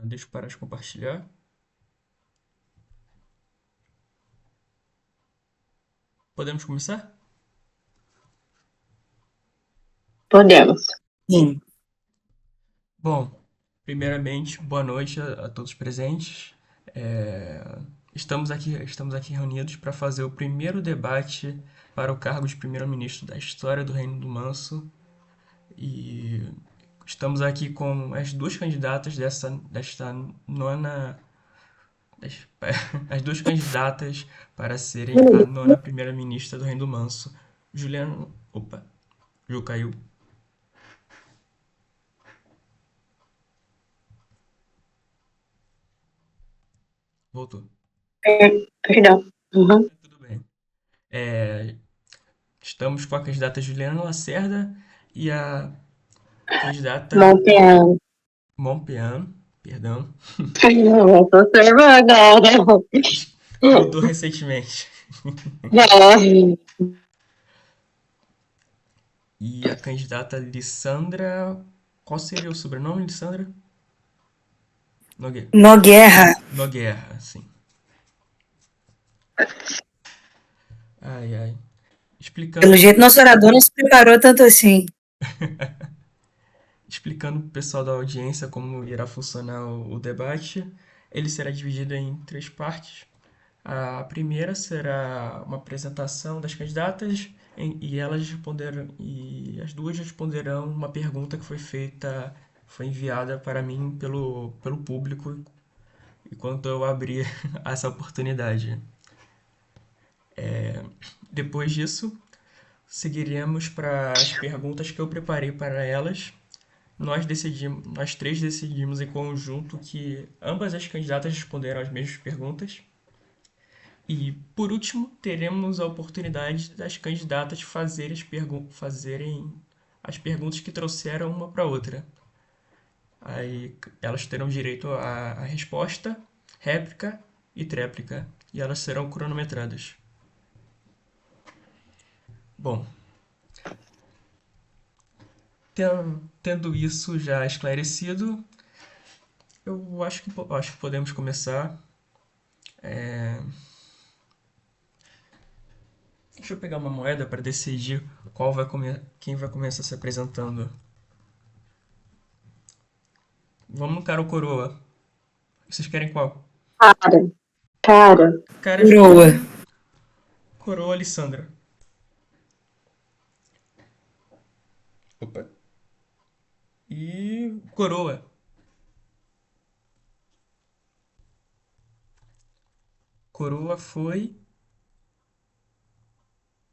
Deixa eu parar de compartilhar. Podemos começar? Podemos. Sim. Bom, primeiramente, boa noite a todos presentes. É, estamos aqui reunidos para fazer o primeiro debate para o cargo de primeiro-ministro da história do Reino do Manso. E estamos aqui com as duas candidatas desta nona. das- As duas candidatas para serem a nona primeira-ministra do Reino do Manso. Juliana. Opa, Ju caiu. Voltou. Perdão. Uhum. Tudo bem. É, estamos com a candidata Juliana Lacerda e a candidata Monteano. Monpean, perdão, Não, tô observando agora. mudou recentemente. É. E a candidata Lissandra. Qual seria o sobrenome, Lissandra? Nogueira. Nogueira. Nogueira, sim. Ai, ai. Pelo Explicando, jeito, nosso orador não se preparou tanto assim. explicando para o pessoal da audiência como irá funcionar o debate, ele será dividido em três partes. A primeira será uma apresentação das candidatas e elas responderam e as duas responderão uma pergunta que foi enviada para mim pelo público enquanto eu abri essa oportunidade. Depois disso, seguiremos para as perguntas que eu preparei para elas. Nós três decidimos em conjunto que ambas as candidatas responderam as mesmas perguntas. E, por último, teremos a oportunidade das candidatas fazerem as perguntas que trouxeram uma para a outra. Aí elas terão direito à resposta, réplica e tréplica, e elas serão cronometradas. Bom, tendo isso já esclarecido, eu acho que podemos começar. É, Deixa eu pegar uma moeda para decidir quem vai começar se apresentando. Vamos no cara ou coroa. Vocês querem qual? Cara, cara. Cara de Coroa. pau, coroa Alessandra. Opa. E coroa. Coroa foi.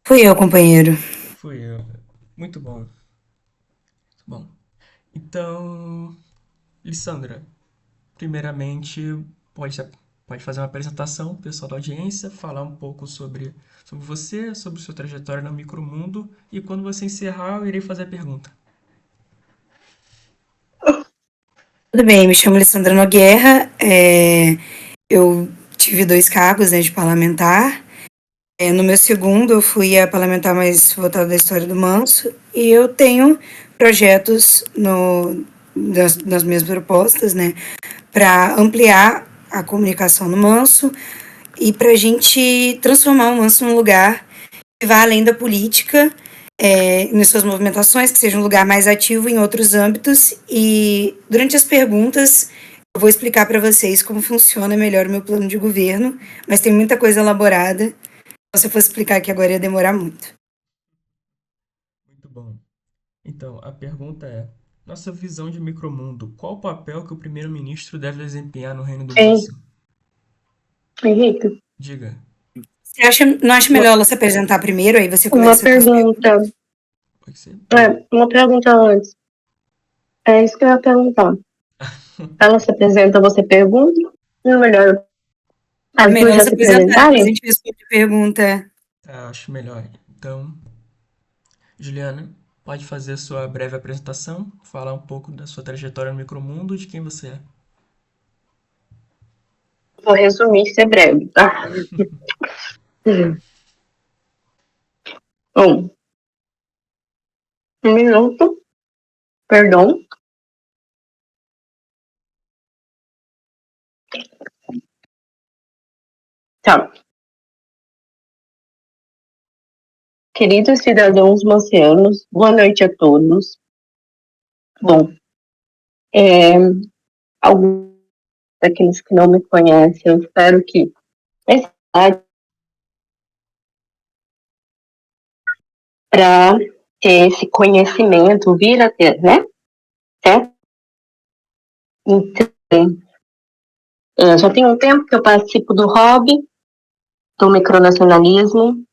Fui eu, companheiro. Fui eu. Muito bom. Muito bom. Então, Lissandra, primeiramente, pode, pode fazer uma apresentação pro pessoal da audiência, falar um pouco sobre você, sobre sua trajetória no micromundo, e quando você encerrar, eu irei fazer a pergunta. Tudo bem, me chamo Alessandra Nogueira. Eu tive dois cargos, né, de parlamentar. No meu segundo, eu fui a parlamentar mais voltada da história do Manso. E eu tenho projetos nas minhas propostas, né, para ampliar a comunicação no Manso e para a gente transformar o Manso num lugar que vá além da política, nas suas movimentações, que seja um lugar mais ativo em outros âmbitos. E durante as perguntas, eu vou explicar para vocês como funciona melhor o meu plano de governo, mas tem muita coisa elaborada. Se eu fosse explicar aqui agora, ia demorar muito. Muito bom. Então, a pergunta é: nossa visão de micromundo, qual o papel que o primeiro-ministro deve desempenhar no reino do Hein, Manso? Henrique, Diga. Você não acha uma, melhor ela se apresentar primeiro, aí você uma começa com as pergunta. perguntas? Pode ser? Diga. Uma pergunta antes. É isso que eu ia perguntar. Ela se apresenta, você pergunta? Ou melhor, É as melhor duas ela já se se apresentar, depois a apresentarem? gente responde a pergunta. Tá, acho melhor. Então, Juliana, pode fazer a sua breve apresentação, falar um pouco da sua trajetória no micromundo e de quem você é. Vou resumir e ser breve, tá? Um, um minuto, perdão. Tá. Queridos cidadãos marcianos, boa noite a todos. Bom, alguns daqueles que não me conhecem, eu espero que para ter esse conhecimento, vir a ter, né? Certo? Então, já tem um tempo que eu participo do hobby, do micronacionalismo,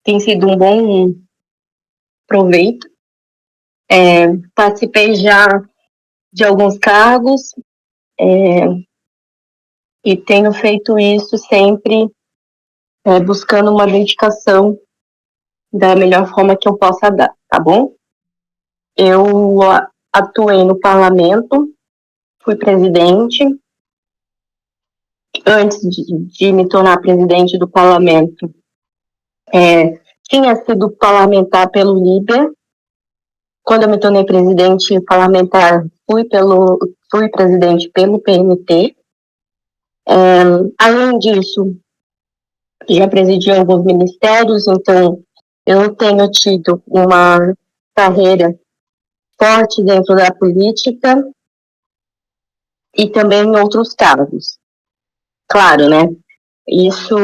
tem sido um bom proveito. Participei já de alguns cargos e tenho feito isso sempre buscando uma dedicação da melhor forma que eu possa dar, tá bom? Eu atuei no parlamento, fui presidente. Antes de me tornar presidente do parlamento, tinha sido parlamentar pelo Líder. Quando eu me tornei presidente parlamentar, fui presidente pelo PMT. Além disso, já presidi alguns ministérios, então eu tenho tido uma carreira forte dentro da política e também em outros cargos. Claro, né? Isso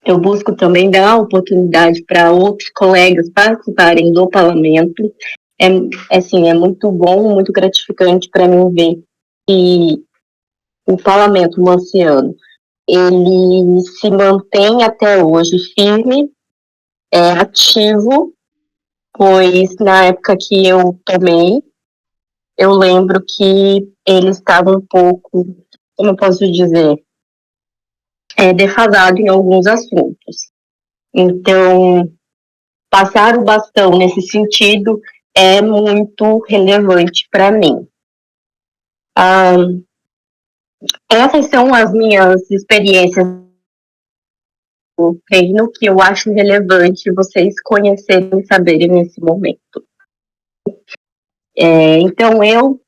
eu busco também dar oportunidade para outros colegas participarem do parlamento. É muito bom, muito gratificante para mim ver que o parlamento marciano ele se mantém até hoje firme, ativo, pois na época que eu tomei, eu lembro que ele estava um pouco, como eu posso dizer, defasado em alguns assuntos. Então, passar o bastão nesse sentido é muito relevante para mim. Essas são as minhas experiências no reino que eu acho relevante vocês conhecerem e saberem nesse momento. Então, eu,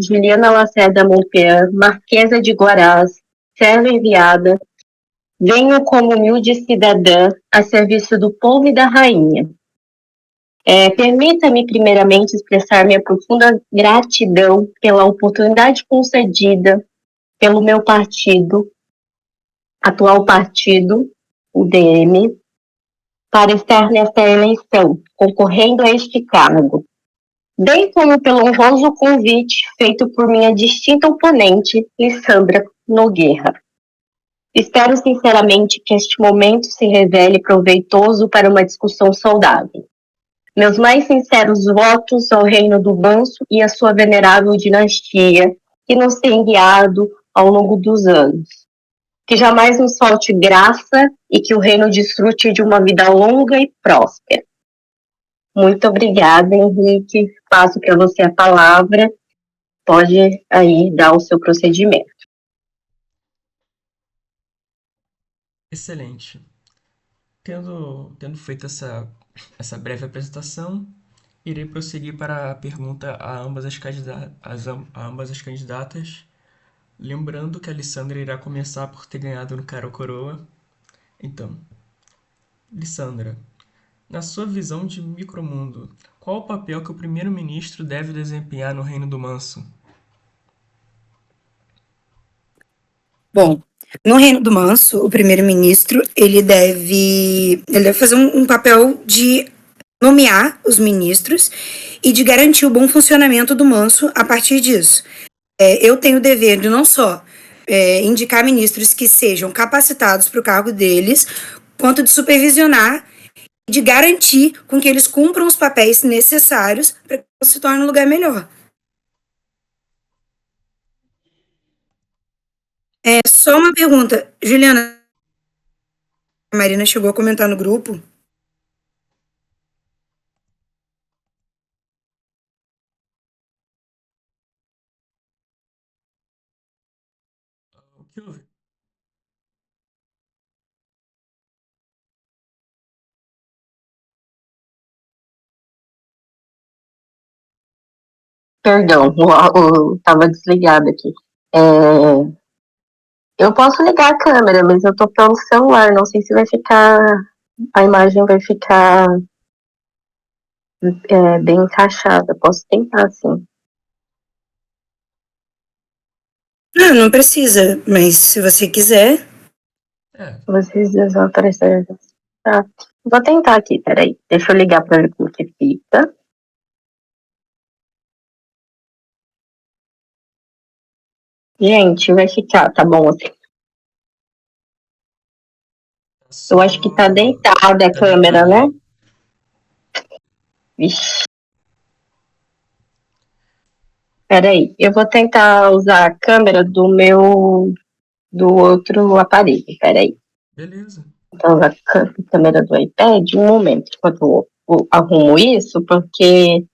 Juliana Lacerda Monteiro, Marquesa de Guarás, serva enviada, venho como humilde cidadã a serviço do povo e da rainha. Permita-me, primeiramente, expressar minha profunda gratidão pela oportunidade concedida pelo meu partido, atual partido, o DM, para estar nesta eleição, concorrendo a este cargo, bem como pelo honroso convite feito por minha distinta oponente, Lissandra Nogueira. Espero sinceramente que este momento se revele proveitoso para uma discussão saudável. Meus mais sinceros votos ao reino do Manso e à sua venerável dinastia, que nos tem guiado ao longo dos anos. Que jamais nos falte graça e que o reino desfrute de uma vida longa e próspera. Muito obrigada, Henrique. Passo para você a palavra. Pode aí dar o seu procedimento. Excelente. Tendo feito essa breve apresentação, irei prosseguir para a pergunta a ambas as candidatas, lembrando que a Alessandra irá começar por ter ganhado no cara ou coroa. Então, Lissandra, na sua visão de micromundo, qual o papel que o primeiro-ministro deve desempenhar no Reino do Manso? Bom, no Reino do Manso, o primeiro-ministro ele deve fazer um papel de nomear os ministros e de garantir o bom funcionamento do Manso a partir disso. Eu tenho o dever de não só indicar ministros que sejam capacitados para o cargo deles, quanto de supervisionar e de garantir com que eles cumpram os papéis necessários para que se torne um lugar melhor. Só uma pergunta, Juliana, a Marina chegou a comentar no grupo. O que houve? Perdão, estava desligado aqui. Eu posso ligar a câmera, mas eu tô pelo celular. Não sei se vai ficar. A imagem vai ficar bem encaixada. Posso tentar, sim. Ah, não precisa, mas se você quiser. É, Vocês vão aparecer. Tá. Vou tentar aqui, peraí. Deixa eu ligar pra ver como que fica. Gente, vai ficar, tá bom assim. tá Eu acho que tá só. deitada a Tá câmera, deitada. né? Vixe. Peraí, eu vou tentar usar a câmera do outro aparelho. Peraí. Beleza. Então, a câmera do iPad, um momento, enquanto eu arrumo isso, porque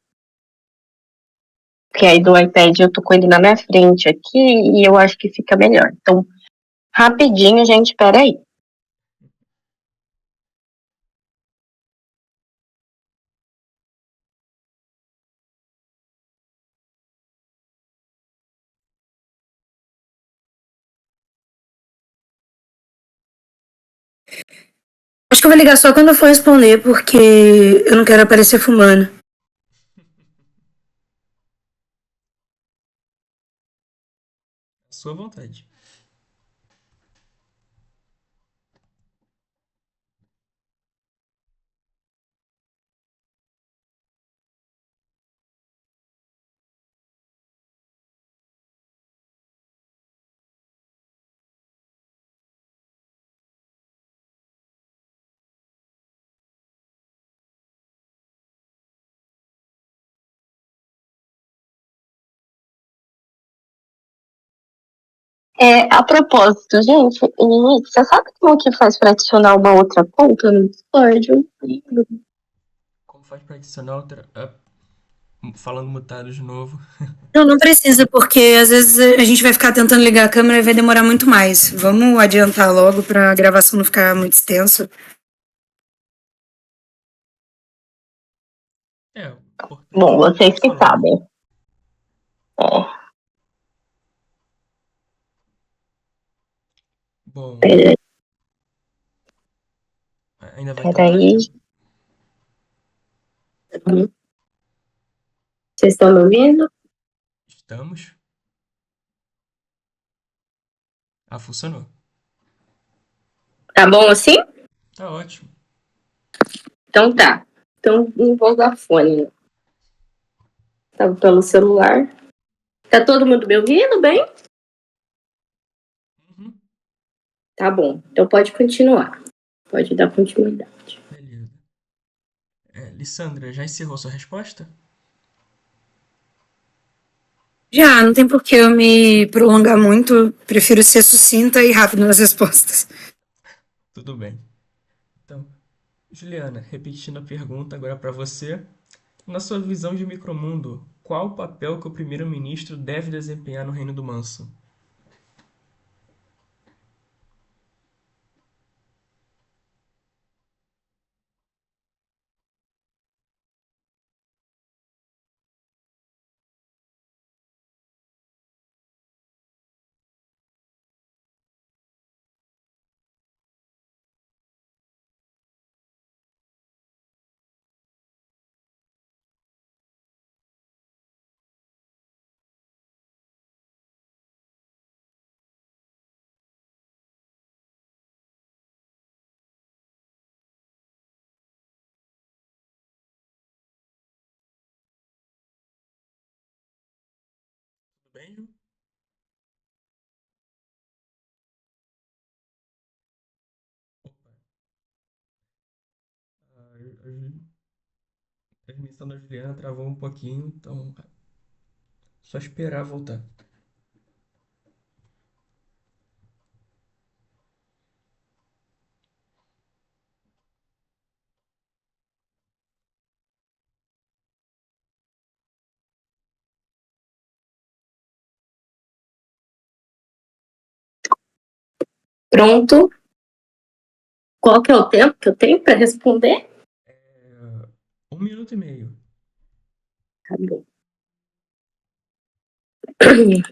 aí do iPad eu tô com ele na minha frente aqui e eu acho que fica melhor. Então, rapidinho, gente, peraí. Acho que eu vou ligar só quando eu for responder, porque eu não quero aparecer fumando. À sua vontade. A propósito, gente, e você sabe como que faz para adicionar uma outra conta no Discord? Eu não lembro. Como faz pra adicionar outra. Falando mutado de novo. Não, não precisa, porque às vezes a gente vai ficar tentando ligar a câmera e vai demorar muito mais. Vamos adiantar logo pra gravação não ficar muito extensa. É, o importante Bom, é vocês que funcionar. sabem. É, Bom, peraí, ainda vai estar peraí. alta? Vocês estão me ouvindo? Estamos. Ah, funcionou. Tá bom assim? Tá ótimo. Então tá. Então não vou usar fone, né? Tá pelo celular. Tá todo mundo me ouvindo bem? Uhum. Tá bom. Então pode continuar. Pode dar continuidade. Beleza. Lissandra, já encerrou sua resposta? Já, não tem por que eu me prolongar muito. Prefiro ser sucinta e rápida nas respostas. Tudo bem. Então, Juliana, repetindo a pergunta agora para você. Na sua visão de micromundo, qual o papel que o primeiro-ministro deve desempenhar no Reino do Manso? Tudo bem, Ju? Opa, a transmissão da Juliana travou um pouquinho, então só esperar voltar. Pronto. Qual que é o tempo que eu tenho para responder? 1 minuto e meio. Tá bom.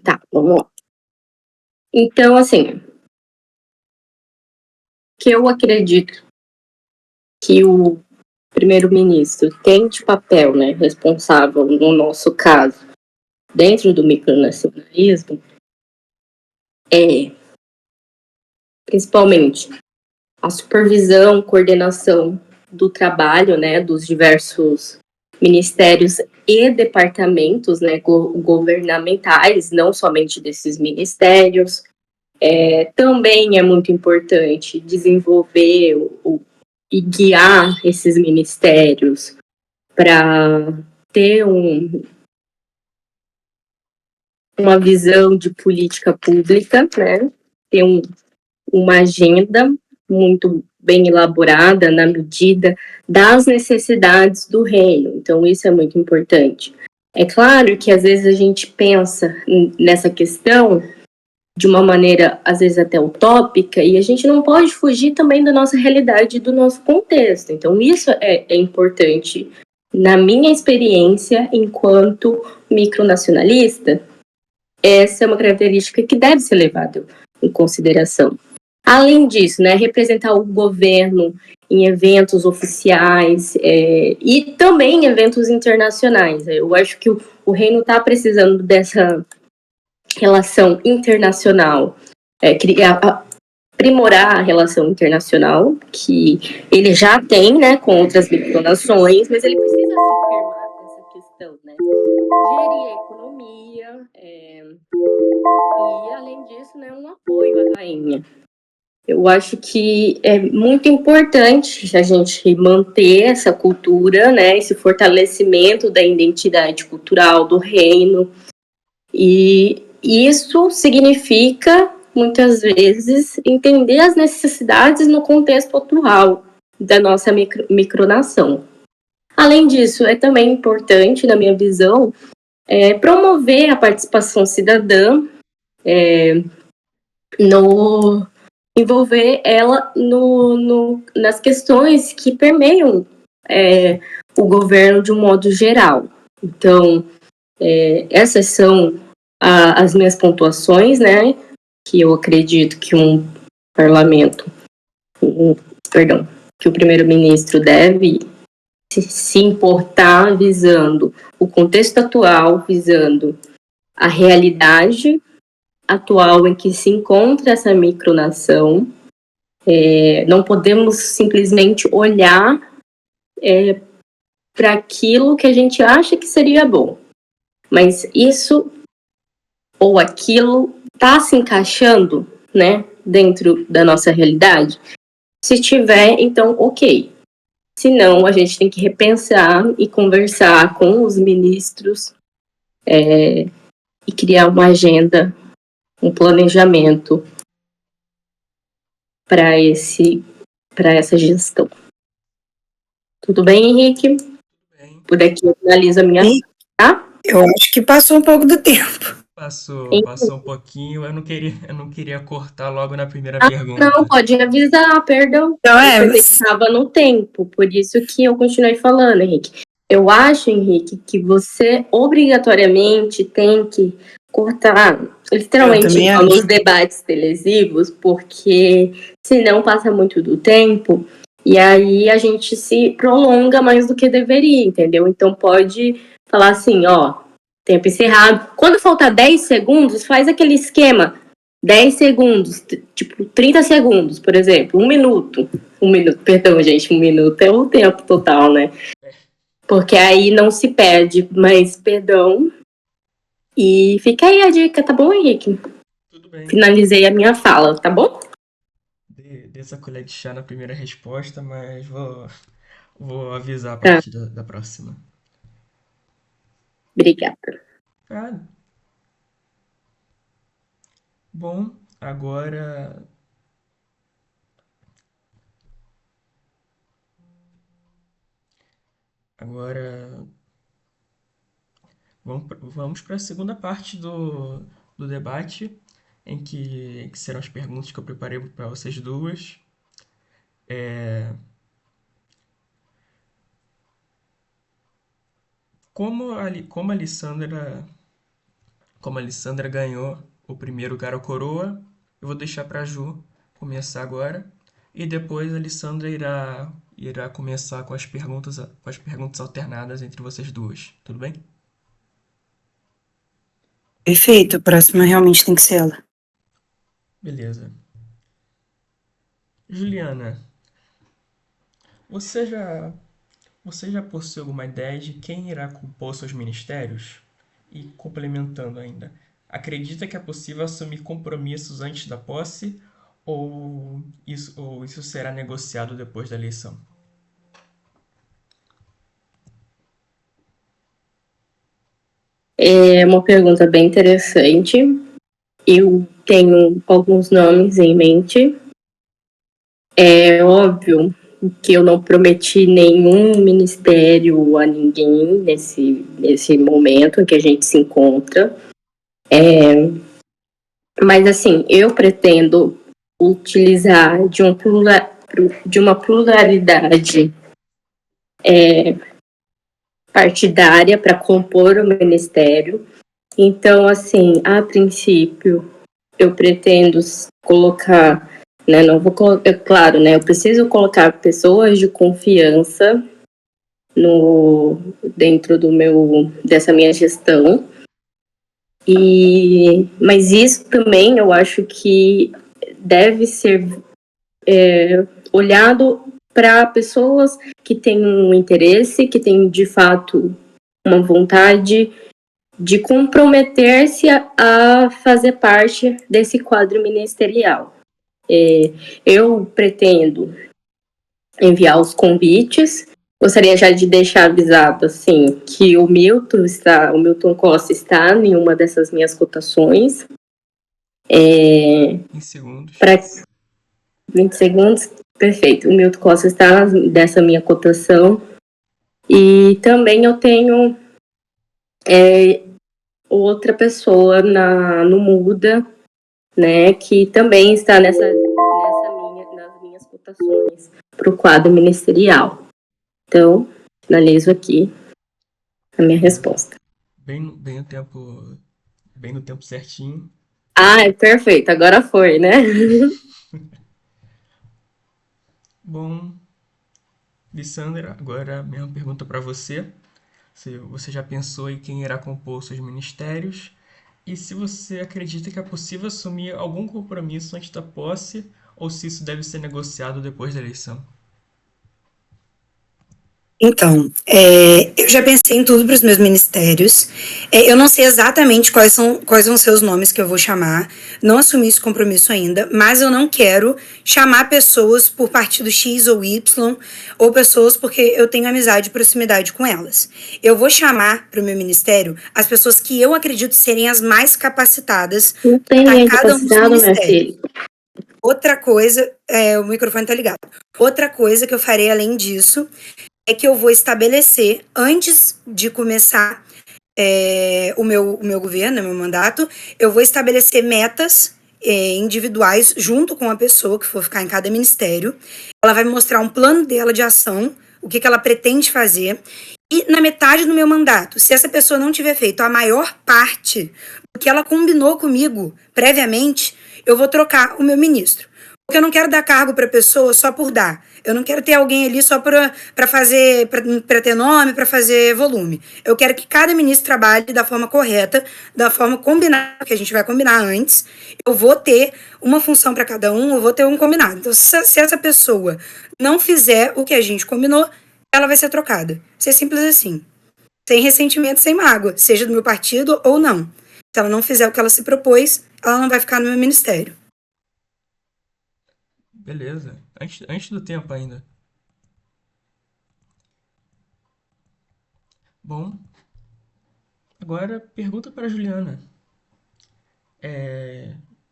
Tá, vamos lá. Então, assim, que eu acredito que o primeiro-ministro tem de papel, né, responsável, no nosso caso, dentro do micronacionalismo, é, principalmente, a supervisão, coordenação do trabalho, né, dos diversos ministérios e departamentos, né, governamentais, não somente desses ministérios. Também é muito importante desenvolver e guiar esses ministérios para ter uma visão de política pública, né, ter uma agenda muito bem elaborada na medida das necessidades do reino. Então, isso é muito importante. É claro que às vezes a gente pensa nessa questão de uma maneira, às vezes até utópica, e a gente não pode fugir também da nossa realidade e do nosso contexto. Então, isso é importante na minha experiência enquanto micronacionalista. Essa é uma característica que deve ser levada em consideração. Além disso, né, representar o governo em eventos oficiais e também em eventos internacionais. Eu acho que o reino está precisando dessa relação internacional, aprimorar a relação internacional, que ele já tem, né, com outras micronações, mas ele precisa se firmar nessa questão, né? Gerir a economia, e além disso, né, um apoio à rainha. Eu acho que é muito importante a gente manter essa cultura, né, esse fortalecimento da identidade cultural do reino. E isso significa, muitas vezes, entender as necessidades no contexto atual da nossa micronação. Além disso, é também importante, na minha visão, promover a participação cidadã, envolver ela nas questões que permeiam o governo de um modo geral. Então, essas são as minhas pontuações, né? Que eu acredito que um parlamento, que o primeiro-ministro deve se importar visando o contexto atual, visando a realidade atual em que se encontra essa micronação. Não podemos simplesmente olhar para aquilo que a gente acha que seria bom, mas isso ou aquilo está se encaixando, né, dentro da nossa realidade? Se tiver, então ok. Se não, a gente tem que repensar e conversar com os ministros e criar uma agenda, um planejamento para essa gestão. Tudo bem, Henrique? Bem, Por aqui eu finalizo a minha... Tá? Eu acho que passou um pouco do tempo. passou um pouquinho. Eu não queria cortar logo na primeira Não, pergunta. pode avisar, perdão. Então, Eu estava no tempo, por isso que eu continuei falando, Henrique. Eu acho, Henrique, que você obrigatoriamente tem que cortar, literalmente, nos debates televisivos, porque senão passa muito do tempo e aí a gente se prolonga mais do que deveria, entendeu? Então pode falar assim, ó, tempo encerrado. Quando faltar 10 segundos, faz aquele esquema. 10 segundos, tipo 30 segundos, por exemplo, 1 minuto. 1 minuto, perdão, gente, 1 minuto é o tempo total, né? Porque aí não se perde, mas perdão. E fica aí a dica, tá bom, Henrique? Tudo bem. Finalizei a minha fala, tá bom? Dei essa colher de chá na primeira resposta, mas vou avisar a partir da próxima. Obrigada. Ah, bom, agora vamos para a segunda parte do debate, em que serão as perguntas que eu preparei para vocês duas. Como a Lissandra ganhou o primeiro Cara ou Coroa, eu vou deixar para a Ju começar agora. e depois a Alessandra irá começar com as perguntas alternadas entre vocês duas. Tudo bem? Perfeito, a próxima realmente tem que ser ela. Beleza. Juliana, você já, você já possui alguma ideia de quem irá compor seus ministérios? E complementando ainda, acredita que é possível assumir compromissos antes da posse ou isso será negociado depois da eleição? É uma pergunta bem interessante. Eu tenho alguns nomes em mente. É óbvio que eu não prometi nenhum ministério a ninguém nesse momento em que a gente se encontra. Mas, assim, eu pretendo utilizar de uma pluralidade partidária para compor o ministério. Então, assim, a princípio, eu pretendo colocar, né, não vou colocar, claro, né, eu preciso colocar pessoas de confiança dentro dessa minha gestão. Mas isso também eu acho que deve ser olhado para pessoas que têm um interesse, que têm de fato uma vontade de comprometer-se a fazer parte desse quadro ministerial. Eu pretendo enviar os convites. Gostaria já de deixar avisado assim que o Milton Costa está em uma dessas minhas cotações. Em segundos. Para 20 segundos, perfeito. O Milton Costa está dessa minha cotação. E também eu tenho outra pessoa no Muda, né, que também está nas minhas cotações para o quadro ministerial. Então, finalizo aqui a minha resposta. Bem no tempo certinho. Ah, perfeito. Agora foi, né? Bom, Lissandra, agora a mesma pergunta para você. Se você já pensou em quem irá compor seus ministérios e se você acredita que é possível assumir algum compromisso antes da posse ou se isso deve ser negociado depois da eleição. Então, eu já pensei em tudo para os meus ministérios. Eu não sei exatamente quais vão ser os nomes que eu vou chamar. Não assumi esse compromisso ainda, mas eu não quero chamar pessoas por partido X ou Y, ou pessoas porque eu tenho amizade e proximidade com elas. Eu vou chamar para o meu ministério as pessoas que eu acredito serem as mais capacitadas Não tem para ninguém cada um dos capacitado, minha ministérios. filha. Outra coisa, o microfone tá ligado. Outra coisa que eu farei além disso é que eu vou estabelecer, antes de começar o meu governo, o meu mandato, eu vou estabelecer metas individuais junto com a pessoa que for ficar em cada ministério. Ela vai me mostrar um plano dela de ação, o que ela pretende fazer. E na metade do meu mandato, se essa pessoa não tiver feito a maior parte do que ela combinou comigo previamente, eu vou trocar o meu ministro. Porque eu não quero dar cargo para pessoa só por dar. Eu não quero ter alguém ali só para fazer, para ter nome, para fazer volume. Eu quero que cada ministro trabalhe da forma correta, da forma combinada, que a gente vai combinar antes. Eu vou ter uma função para cada um, eu vou ter um combinado. Então, se essa pessoa não fizer o que a gente combinou, ela vai ser trocada. Ser simples assim. Sem ressentimento, sem mágoa, seja do meu partido ou não. Se ela não fizer o que ela se propôs, ela não vai ficar no meu ministério. Beleza. Antes do tempo ainda. Bom, agora pergunta para a Juliana.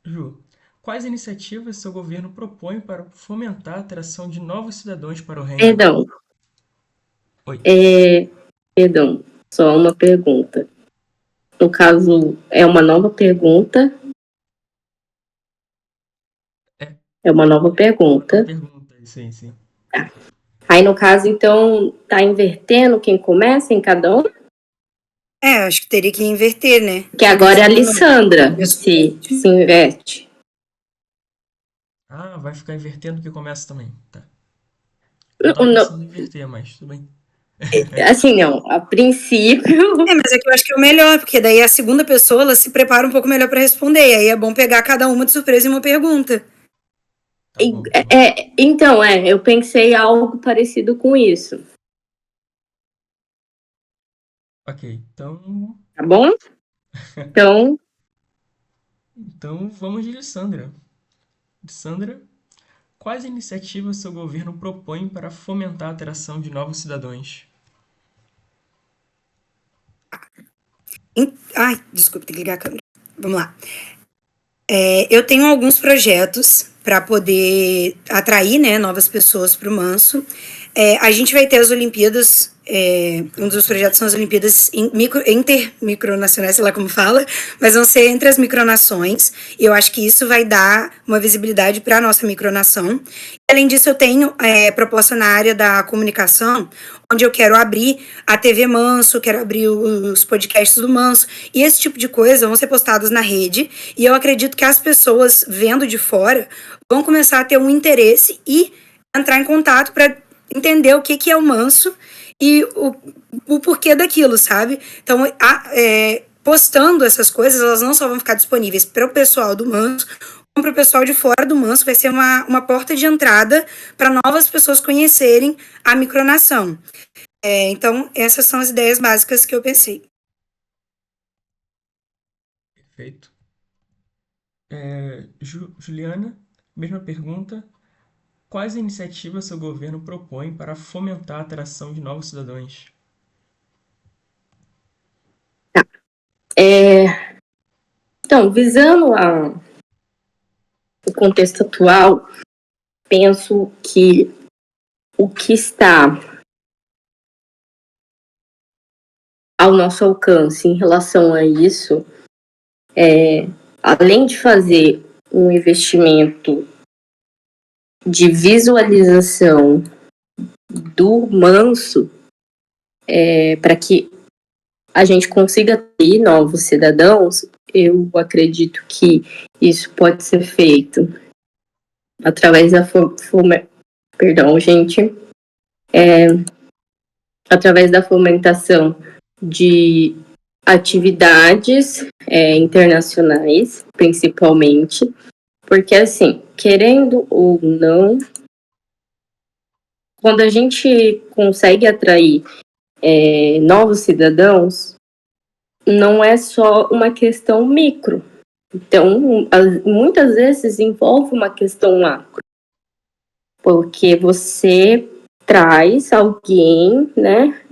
Ju, quais iniciativas seu governo propõe para fomentar a atração de novos cidadãos para o reino? Perdão, Oi. perdão, só uma pergunta. No caso, é uma nova pergunta? É, É uma nova pergunta. pergunta, sim, sim. Aí, no caso, então, tá invertendo quem começa em cada um? Acho que teria que inverter, né? Que agora é a Alessandra se inverte. Ah, vai ficar invertendo que começa também. Tá. Eu tava Não, pensando não, em inverter, mas tudo bem. assim, não. A princípio, Mas é que eu acho que é o melhor, porque daí a segunda pessoa ela se prepara um pouco melhor para responder. E aí é bom pegar cada uma de surpresa em uma pergunta. Tá bom, tá bom. então, eu pensei algo parecido com isso, Ok, então. tá bom? Então, Então vamos de Lissandra. Lissandra, quais iniciativas seu governo propõe para fomentar a atração de novos cidadãos? Ai, desculpa, tem que ligar a câmera. Vamos lá. Eu tenho alguns projetos para poder atrair, né, novas pessoas para o Manso. A gente vai ter as Olimpíadas. Um dos projetos são as Olimpíadas intermicronacionais, sei lá como fala, mas vão ser entre as micronações. E eu acho que isso vai dar uma visibilidade para a nossa micronação. Além disso, eu tenho proposta na área da comunicação, onde eu quero abrir a TV Manso, quero abrir os podcasts do Manso, e esse tipo de coisa vão ser postados na rede, e eu acredito que as pessoas vendo de fora vão começar a ter um interesse e entrar em contato para entender o que é o Manso e o porquê daquilo, sabe? Então, postando essas coisas, elas não só vão ficar disponíveis para o pessoal do Manso, como para o pessoal de fora do Manso, vai ser uma porta de entrada para novas pessoas conhecerem a micronação. Então, essas são as ideias básicas que eu pensei. Perfeito. Juliana, mesma pergunta. Quais iniciativas seu governo propõe para fomentar a atração de novos cidadãos? então, visando o contexto atual, penso que o que está ao nosso alcance em relação a isso, além de fazer um investimento de visualização do Manso, para que a gente consiga ter novos cidadãos, eu acredito que isso pode ser feito através da perdão, gente, através da fomentação de atividades internacionais, principalmente, porque assim, querendo ou não, quando a gente consegue atrair novos cidadãos, não é só uma questão micro. Então, muitas vezes envolve uma questão macro, porque você traz alguém, né,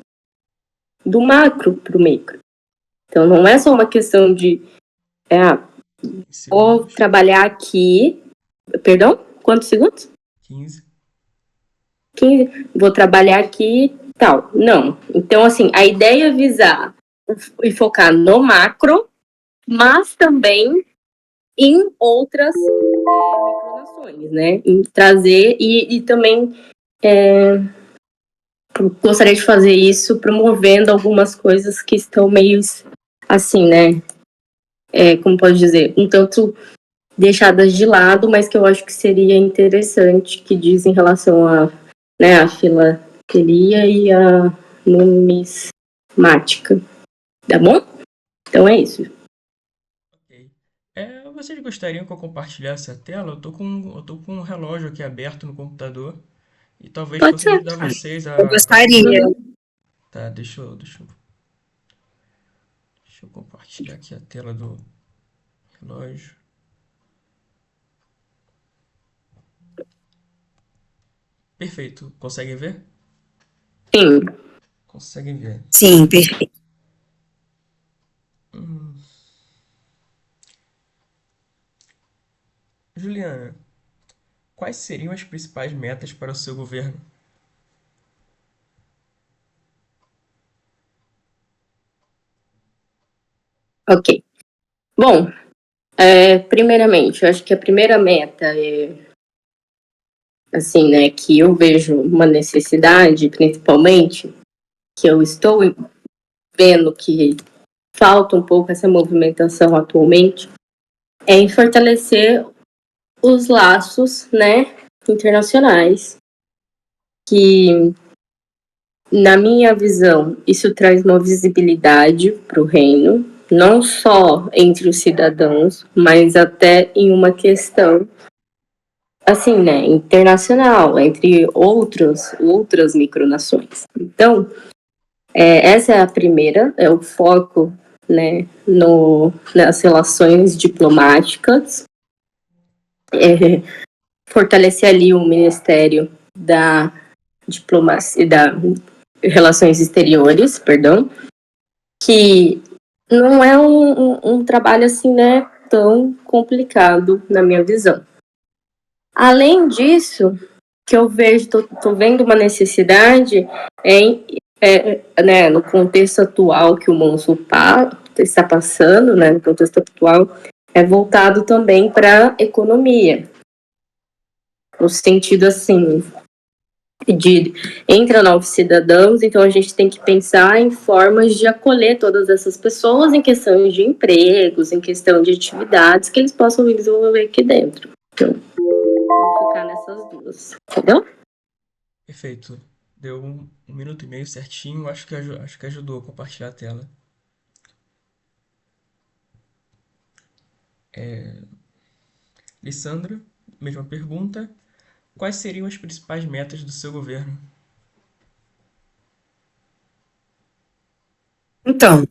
do macro para o micro. Então, não é só uma questão de vou Segundos. trabalhar aqui. Perdão? Quantos segundos? 15. 15. Vou trabalhar aqui e tal. Não. Então, assim, a ideia é visar e focar no macro, mas também em outras micronações, né? Em trazer e também gostaria de fazer isso promovendo algumas coisas que estão meio assim, né? Como pode dizer? Um tanto deixadas de lado, mas que eu acho que seria interessante, que diz em relação a, né, a filatelia e a numismática. Tá bom? Então é isso. Ok. Vocês gostariam que eu compartilhasse a tela? Eu tô com um relógio aqui aberto no computador e talvez Pode fosse ser. ajudar vocês Eu a gostaria. compartilhar. Uhum. Tá, deixa eu compartilhar aqui a tela do relógio. Perfeito. Conseguem ver? Sim. Conseguem ver. Sim, perfeito. Juliana, quais seriam as principais metas para o seu governo? Ok. Bom, primeiramente, eu acho que a primeira meta assim, né, que eu vejo uma necessidade, principalmente, que eu estou vendo que falta um pouco essa movimentação atualmente, é em fortalecer os laços, né, internacionais, que, na minha visão, isso traz uma visibilidade para o reino, não só entre os cidadãos, mas até em uma questão, assim, né, internacional, entre outras micronações. Então, essa é a primeira, é o foco, né, nas relações diplomáticas, fortalecer ali o Ministério da Diplomacia, da Relações Exteriores, perdão, que não é um trabalho assim, né, tão complicado na minha visão. Além disso, que eu vejo, tô vendo uma necessidade né, no contexto atual que o Monsul está passando, né, no contexto atual, é voltado também para a economia. No sentido, assim, de entra novos cidadãos, então a gente tem que pensar em formas de acolher todas essas pessoas em questões de empregos, em questão de atividades que eles possam desenvolver aqui dentro. Então, vou focar nessas duas, entendeu? Perfeito. Deu 1 minuto e meio certinho, acho que ajudou a compartilhar a tela. Lissandra, mesma pergunta. Quais seriam as principais metas do seu governo? Então,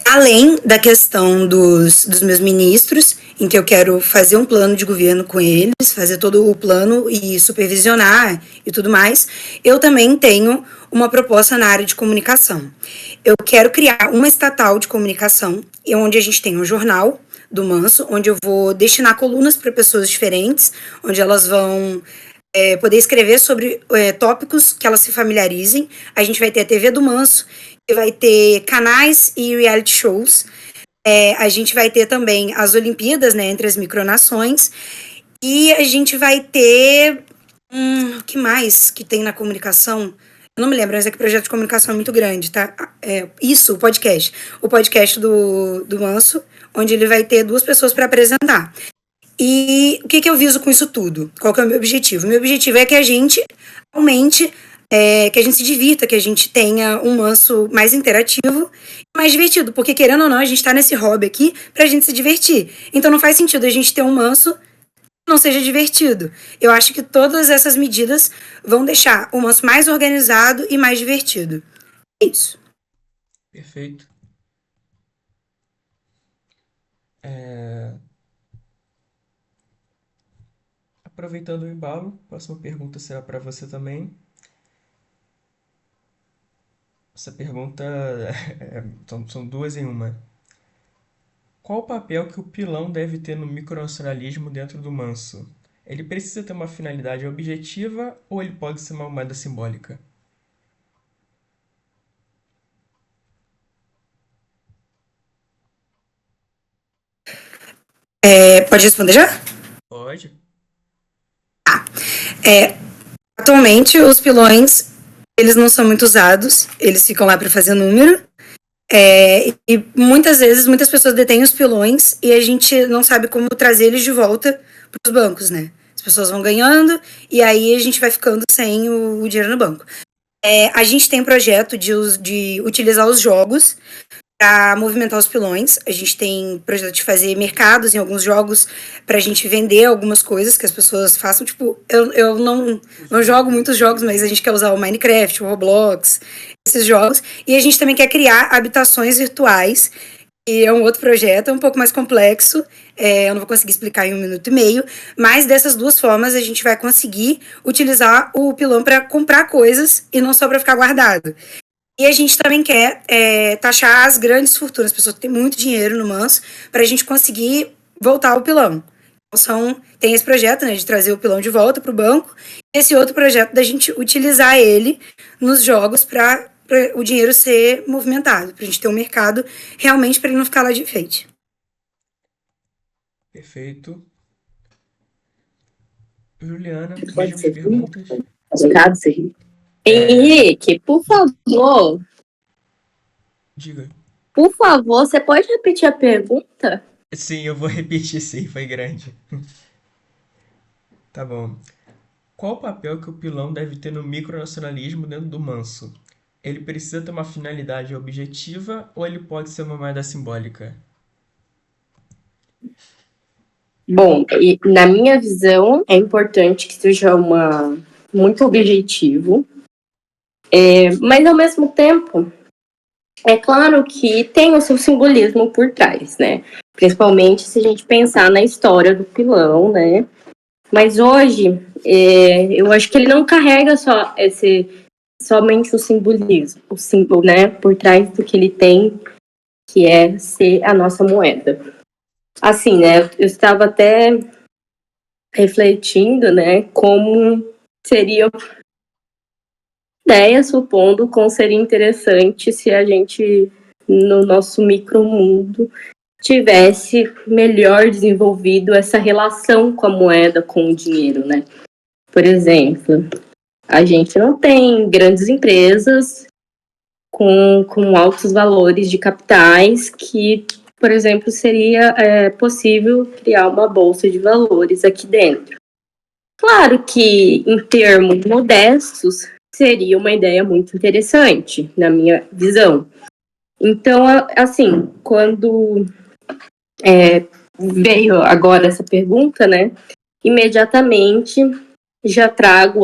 além da questão dos meus ministros, em que eu quero fazer um plano de governo com eles, fazer todo o plano e supervisionar e tudo mais, eu também tenho uma proposta na área de comunicação. Eu quero criar uma estatal de comunicação, onde a gente tem um jornal do Manso, onde eu vou destinar colunas para pessoas diferentes, onde elas vão poder escrever sobre tópicos que elas se familiarizem. A gente vai ter a TV do Manso, que vai ter canais e reality shows. A gente vai ter também as Olimpíadas, né, entre as micronações. E a gente vai ter... o que mais que tem na comunicação? Eu não me lembro, mas é que o projeto de comunicação é muito grande, tá? Isso, o podcast. O podcast do Manso, onde ele vai ter 2 pessoas para apresentar. E o que eu viso com isso tudo? Qual que é o meu objetivo? Meu objetivo é que a gente aumente, que a gente se divirta, que a gente tenha um Manso mais interativo e mais divertido. Porque, querendo ou não, a gente tá nesse hobby aqui pra gente se divertir. Então não faz sentido a gente ter um Manso que não seja divertido. Eu acho que todas essas medidas vão deixar o Manso mais organizado e mais divertido. É isso. Perfeito. Aproveitando o embalo, a próxima pergunta será para você também. Essa pergunta são 2 em uma. Qual o papel que o pilão deve ter no micronacionalismo dentro do Manso? Ele precisa ter uma finalidade objetiva ou ele pode ser uma moeda simbólica? Pode responder já? Pode. Atualmente, os pilões, eles não são muito usados, eles ficam lá para fazer número. E muitas vezes, muitas pessoas detêm os pilões e a gente não sabe como trazer eles de volta para os bancos, né? As pessoas vão ganhando e aí a gente vai ficando sem o dinheiro no banco. A gente tem projeto de utilizar os jogos para movimentar os pilões. A gente tem projeto de fazer mercados em alguns jogos para a gente vender algumas coisas que as pessoas façam. Tipo, eu não jogo muitos jogos, mas a gente quer usar o Minecraft, o Roblox, esses jogos. E a gente também quer criar habitações virtuais, que é um outro projeto, é um pouco mais complexo. Eu não vou conseguir explicar em 1 minuto e meio, mas dessas 2 formas a gente vai conseguir utilizar o pilão para comprar coisas e não só para ficar guardado. E a gente também quer taxar as grandes fortunas, pessoas que têm muito dinheiro no Manso, para a gente conseguir voltar ao pilão. Então, tem esse projeto, né, de trazer o pilão de volta para o banco, e esse outro projeto da gente utilizar ele nos jogos para o dinheiro ser movimentado, para a gente ter um mercado realmente para ele não ficar lá de enfeite. Perfeito. Juliana, Pode mesmas ser. perguntas. Henrique, Diga. por favor, você pode repetir a pergunta? Sim, eu vou repetir sim, foi grande. Tá bom. Qual o papel que o pilão deve ter no micronacionalismo dentro do manso? Ele precisa ter uma finalidade objetiva ou ele pode ser uma moeda simbólica? Bom, e na minha visão, é importante que seja muito objetivo, mas ao mesmo tempo, é claro que tem o seu simbolismo por trás, né? Principalmente se a gente pensar na história do pilão, né? Mas hoje, eu acho que ele não carrega somente o simbolismo, o símbolo, né? Por trás do que ele tem, que é ser a nossa moeda. Assim, né? Eu estava até refletindo, né? Como seria ideia, supondo como seria interessante se a gente, no nosso micromundo, tivesse melhor desenvolvido essa relação com a moeda, com o dinheiro, né? Por exemplo, a gente não tem grandes empresas com altos valores de capitais que, por exemplo, seria possível criar uma bolsa de valores aqui dentro. Claro que, em termos modestos, seria uma ideia muito interessante, na minha visão. Então, assim, quando veio agora essa pergunta, né, imediatamente já trago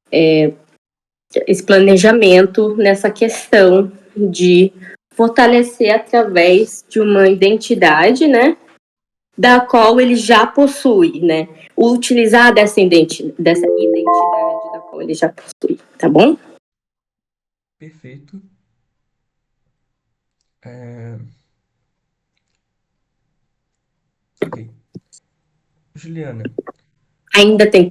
esse planejamento nessa questão de fortalecer através de uma identidade, né, da qual ele já possui, né, utilizar dessa identidade da qual ele já possui, tá bom? Perfeito. É, Ok. Juliana, Ainda tem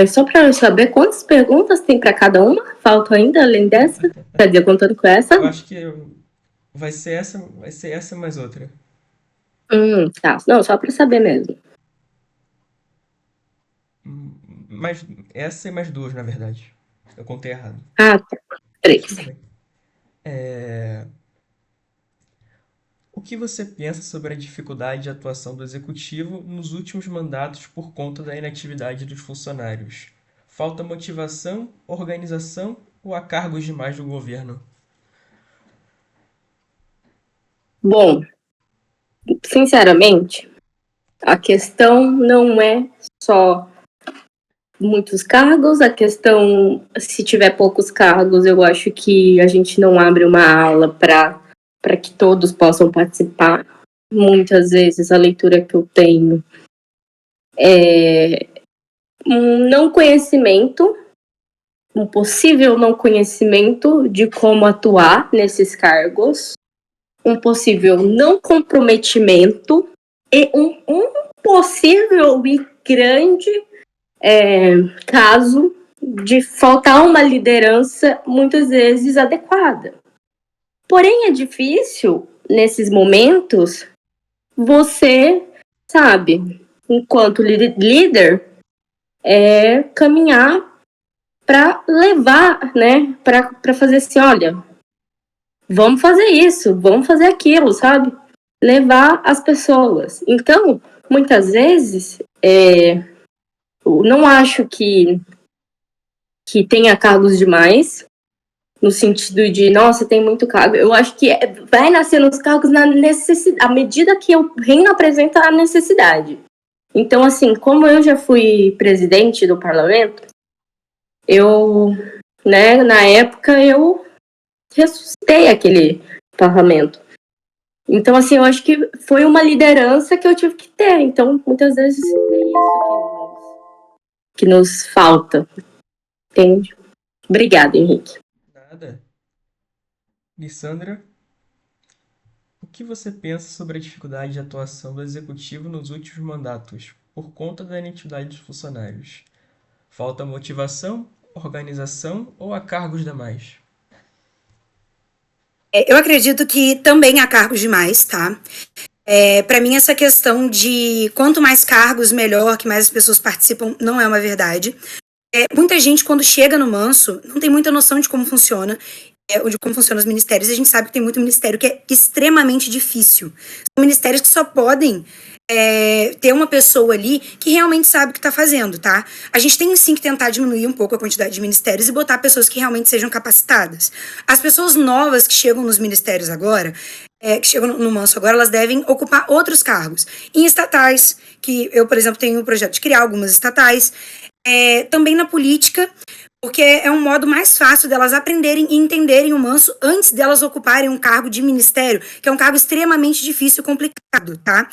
só para eu saber quantas perguntas tem para cada uma? Faltam ainda além dessa? Quer dizer, contando com essa? eu acho que vai ser essa mais outra. Tá. Não, só para saber mesmo. Mais, essa e mais duas, na verdade. Eu contei errado. Ah, tá. Mas 3. tudo bem. É, O que você pensa sobre a dificuldade de atuação do executivo nos últimos mandatos por conta da inatividade dos funcionários? Falta motivação, organização ou há cargos demais do governo? Bom, sinceramente, a questão não é só muitos cargos, a questão, se tiver poucos cargos, eu acho que a gente não abre uma ala para que todos possam participar. Muitas vezes a leitura que eu tenho é um não conhecimento, um possível não conhecimento de como atuar nesses cargos, um possível não comprometimento e um possível e grande caso de faltar uma liderança muitas vezes adequada. Porém, é difícil, nesses momentos, você, sabe, enquanto líder, caminhar para levar, né, para fazer assim, olha, vamos fazer isso, vamos fazer aquilo, sabe? Levar as pessoas. Então, muitas vezes, eu não acho que tenha cargos demais, no sentido de, nossa, tem muito cargo. Eu acho que vai nascer nos cargos na necessidade, à medida que o reino apresenta a necessidade. Então, assim, como eu já fui presidente do parlamento, né, na época, eu ressuscitei aquele parlamento. Então, assim, eu acho que foi uma liderança que eu tive que ter. Então, muitas vezes é isso que nos falta. Entende? Obrigada, Henrique. Nada. Lissandra, o que você pensa sobre a dificuldade de atuação do executivo nos últimos mandatos por conta da inatividade dos funcionários? Falta motivação, organização ou há cargos demais? Eu acredito que também há cargos demais, tá? Para mim, essa questão de quanto mais cargos, melhor, que mais as pessoas participam, não é uma verdade. Muita gente, quando chega no Manso, não tem muita noção de como funciona, ou de como funcionam os ministérios. A gente sabe que tem muito ministério que é extremamente difícil. São ministérios que só podem ter uma pessoa ali que realmente sabe o que está fazendo, tá? A gente tem sim que tentar diminuir um pouco a quantidade de ministérios e botar pessoas que realmente sejam capacitadas. As pessoas novas que chegam nos ministérios agora, que chegam no Manso agora, elas devem ocupar outros cargos. Em estatais, que eu, por exemplo, tenho o projeto de criar algumas estatais, também na política, porque é um modo mais fácil delas aprenderem e entenderem o Manso antes delas ocuparem um cargo de ministério, que é um cargo extremamente difícil e complicado, tá?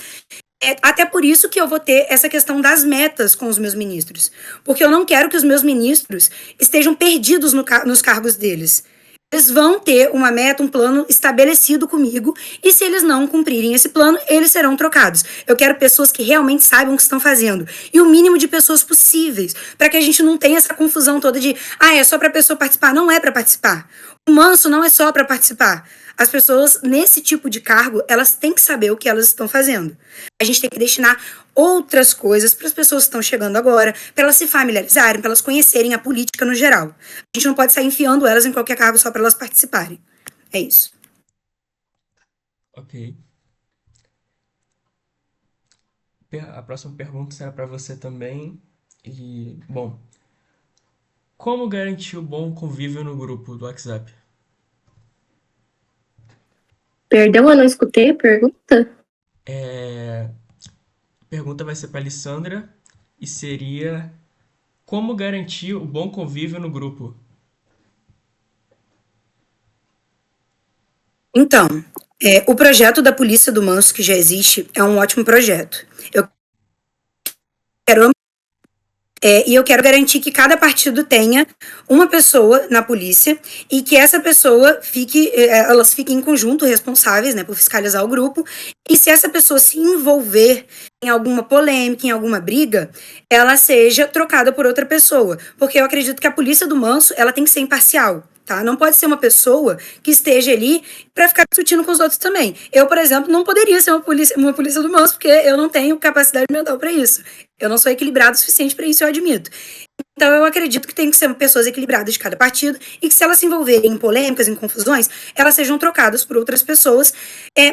Até por isso que eu vou ter essa questão das metas com os meus ministros. Porque eu não quero que os meus ministros estejam perdidos nos cargos deles. Eles vão ter uma meta, um plano estabelecido comigo, e se eles não cumprirem esse plano, eles serão trocados. Eu quero pessoas que realmente saibam o que estão fazendo. E o mínimo de pessoas possíveis, para que a gente não tenha essa confusão toda de, é só para a pessoa participar. Não é para participar. O Manso não é só para participar. As pessoas, nesse tipo de cargo, elas têm que saber o que elas estão fazendo. A gente tem que destinar outras coisas para as pessoas que estão chegando agora, para elas se familiarizarem, para elas conhecerem a política no geral. A gente não pode sair enfiando elas em qualquer cargo só para elas participarem. É isso. Ok. A próxima pergunta será para você também. E, bom, como garantir o bom convívio no grupo do WhatsApp? Perdão, eu não escutei a pergunta. A pergunta vai ser para Alessandra e seria: como garantir o bom convívio no grupo? Então, o projeto da Polícia do Manso, que já existe, é um ótimo projeto. Eu quero e eu quero garantir que cada partido tenha uma pessoa na polícia e que essa pessoa elas fiquem em conjunto responsáveis, né, por fiscalizar o grupo. E se essa pessoa se envolver em alguma polêmica, em alguma briga, ela seja trocada por outra pessoa. Porque eu acredito que a polícia do Manso, ela tem que ser imparcial. Tá? Não pode ser uma pessoa que esteja ali para ficar discutindo com os outros também. Eu, por exemplo, não poderia ser uma polícia do Manso, porque eu não tenho capacidade mental para isso. Eu não sou equilibrado o suficiente para isso, eu admito. Então, eu acredito que tem que ser pessoas equilibradas de cada partido e que, se elas se envolverem em polêmicas, em confusões, elas sejam trocadas por outras pessoas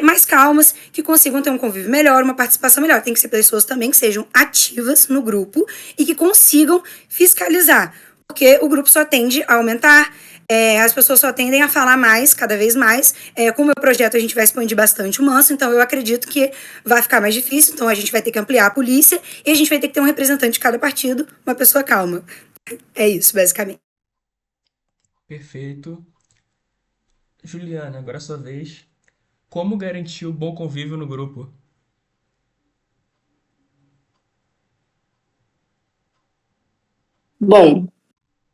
mais calmas, que consigam ter um convívio melhor, uma participação melhor. Tem que ser pessoas também que sejam ativas no grupo e que consigam fiscalizar, porque o grupo só tende a aumentar. As pessoas só tendem a falar mais, cada vez mais. Com o meu projeto, a gente vai expandir bastante o Manso, então eu acredito que vai ficar mais difícil. Então a gente vai ter que ampliar a polícia e a gente vai ter que ter um representante de cada partido, uma pessoa calma. É isso, basicamente. Perfeito. Juliana, agora é a sua vez. Como garantir o bom convívio no grupo? Bom,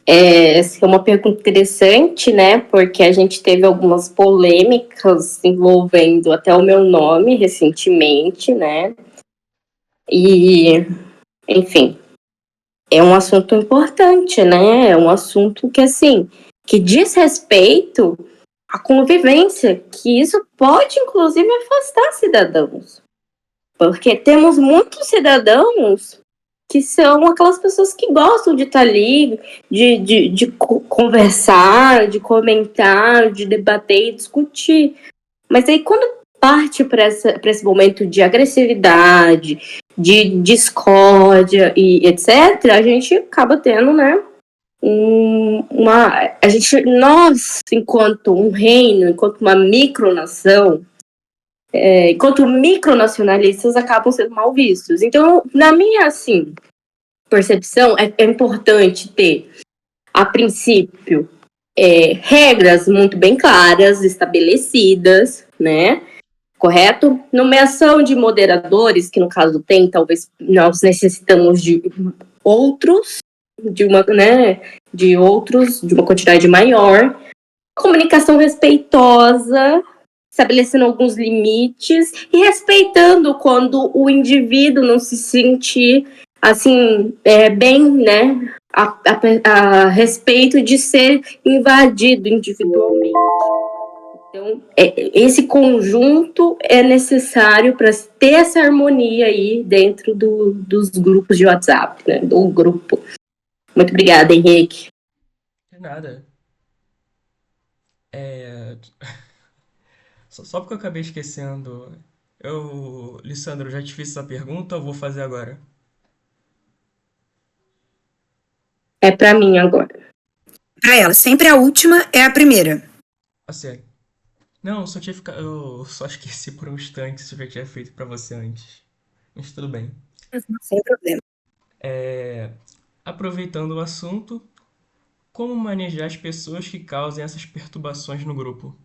essa é uma pergunta interessante, né? Porque a gente teve algumas polêmicas envolvendo até o meu nome recentemente, né? E, enfim, é um assunto importante, né? É um assunto que, assim, que diz respeito à convivência, que isso pode, inclusive, afastar cidadãos. Porque temos muitos cidadãos que são aquelas pessoas que gostam de estar ali, de conversar, de comentar, de debater e discutir. Mas aí quando parte para esse momento de agressividade, de discórdia e etc., a gente acaba tendo, né, nós, enquanto um reino, enquanto uma micronação, enquanto micronacionalistas acabam sendo mal vistos. Então, na minha, assim, percepção, é importante ter, a princípio, regras muito bem claras, estabelecidas, né? Correto? Nomeação de moderadores, que no caso tem, talvez nós necessitamos de outros, de uma, né, de outros, de uma quantidade maior. Comunicação respeitosa, estabelecendo alguns limites e respeitando quando o indivíduo não se sentir assim bem, né, a respeito de ser invadido individualmente. Então, esse conjunto é necessário para ter essa harmonia aí dentro dos grupos de WhatsApp, né, do grupo. Muito obrigada, Henrique. De nada. Só porque eu acabei esquecendo. Lissandro, eu já te fiz essa pergunta, eu vou fazer agora. É pra mim agora. Pra ela, sempre a última é a primeira. Ah, sério. Não, eu só esqueci por um instante se eu já tinha feito pra você antes. Mas tudo bem. Sem problema. Aproveitando o assunto, como manejar as pessoas que causem essas perturbações no grupo?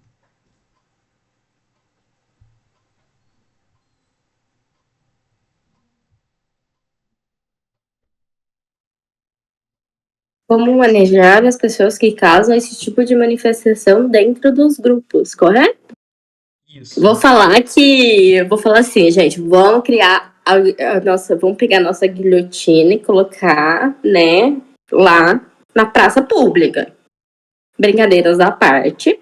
Como manejar as pessoas que causam esse tipo de manifestação dentro dos grupos, correto? Isso. Vou falar assim, gente, vamos criar a nossa, vamos pegar a nossa guilhotina e colocar, né, lá na praça pública. Brincadeiras à parte.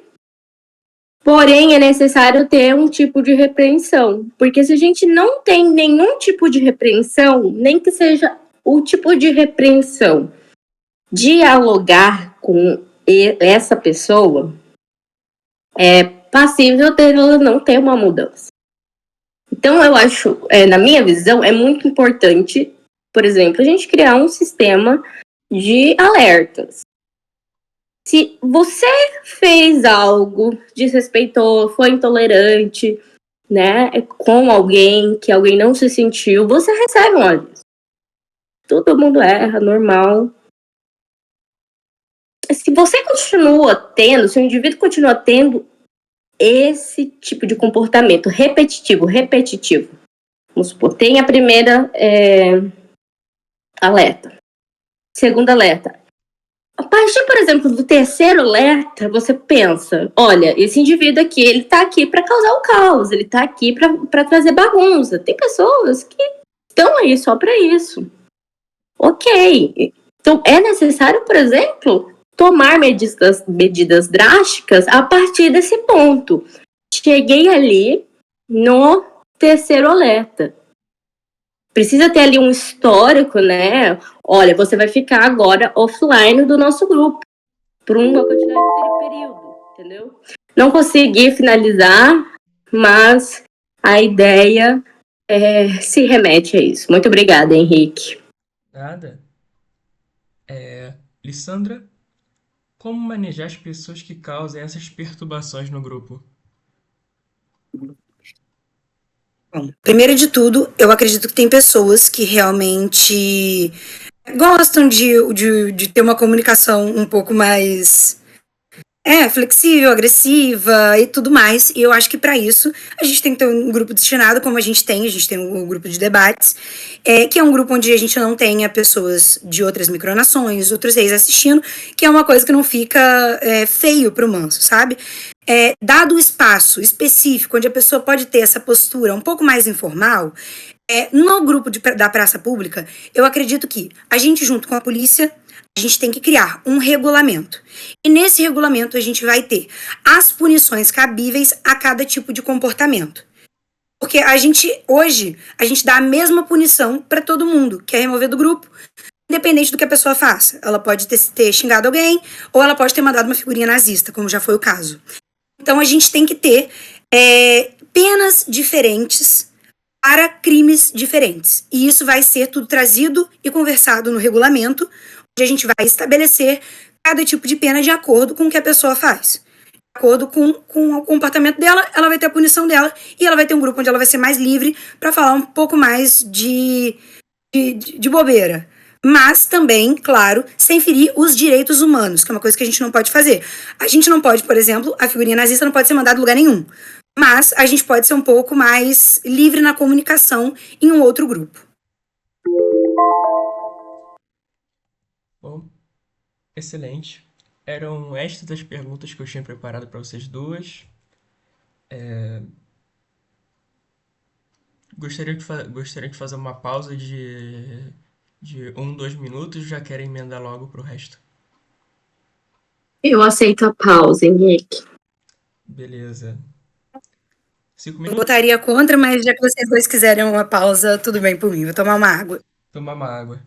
Porém, é necessário ter um tipo de repreensão, porque se a gente não tem nenhum tipo de repreensão, nem que seja o tipo de repreensão, dialogar com essa pessoa, é passível dela não ter uma mudança. Então, eu acho, na minha visão, é muito importante, por exemplo, a gente criar um sistema de alertas. Se você fez algo, desrespeitou, foi intolerante, né, com alguém, que alguém não se sentiu, você recebe um aviso. Todo mundo erra, normal. Se você continua tendo, se o indivíduo continua tendo esse tipo de comportamento repetitivo, vamos supor, tem a primeira alerta. Segunda alerta. A partir, por exemplo, do terceiro alerta, você pensa, olha, esse indivíduo aqui, ele tá aqui para causar o caos, ele tá aqui para trazer bagunça. Tem pessoas que estão aí só para isso. Ok. Então, é necessário, por exemplo, tomar medidas drásticas a partir desse ponto. Cheguei ali no terceiro alerta. Precisa ter ali um histórico, né? Olha, você vai ficar agora offline do nosso grupo por uma quantidade de período, entendeu? Não consegui finalizar, mas a ideia se remete a isso. Muito obrigada, Henrique. Nada. Lissandra, como manejar as pessoas que causem essas perturbações no grupo? Bom, primeiro de tudo, eu acredito que tem pessoas que realmente gostam de ter uma comunicação um pouco mais flexível, agressiva e tudo mais. E eu acho que para isso a gente tem que ter um grupo destinado, como a gente tem um grupo de debates, que é um grupo onde a gente não tenha pessoas de outras micronações, outros reis assistindo, que é uma coisa que não fica feio pro manso, sabe? Dado o espaço específico onde a pessoa pode ter essa postura um pouco mais informal, no grupo da praça pública, eu acredito que a gente, junto com a polícia, a gente tem que criar um regulamento. E nesse regulamento a gente vai ter as punições cabíveis a cada tipo de comportamento. Porque hoje, a gente dá a mesma punição para todo mundo, que é remover do grupo, independente do que a pessoa faça. Ela pode ter xingado alguém, ou ela pode ter mandado uma figurinha nazista, como já foi o caso. Então a gente tem que ter penas diferentes para crimes diferentes. E isso vai ser tudo trazido e conversado no regulamento, onde a gente vai estabelecer cada tipo de pena de acordo com o que a pessoa faz. De acordo com o comportamento dela, ela vai ter a punição dela e ela vai ter um grupo onde ela vai ser mais livre para falar um pouco mais de bobeira. Mas também, claro, sem ferir os direitos humanos, que é uma coisa que a gente não pode fazer. A gente não pode, por exemplo, a figurinha nazista não pode ser mandada em lugar nenhum. Mas a gente pode ser um pouco mais livre na comunicação em um outro grupo. Bom, excelente. Eram estas as perguntas que eu tinha preparado para vocês duas. Gostaria de fazer uma pausa de 2 minutos, já quero emendar logo pro resto. Eu aceito a pausa, Henrique. Beleza. 5 Eu minutos? votaria contra, mas já que vocês dois quiserem uma pausa, tudo bem por mim. Vou tomar uma água. Tomar uma água.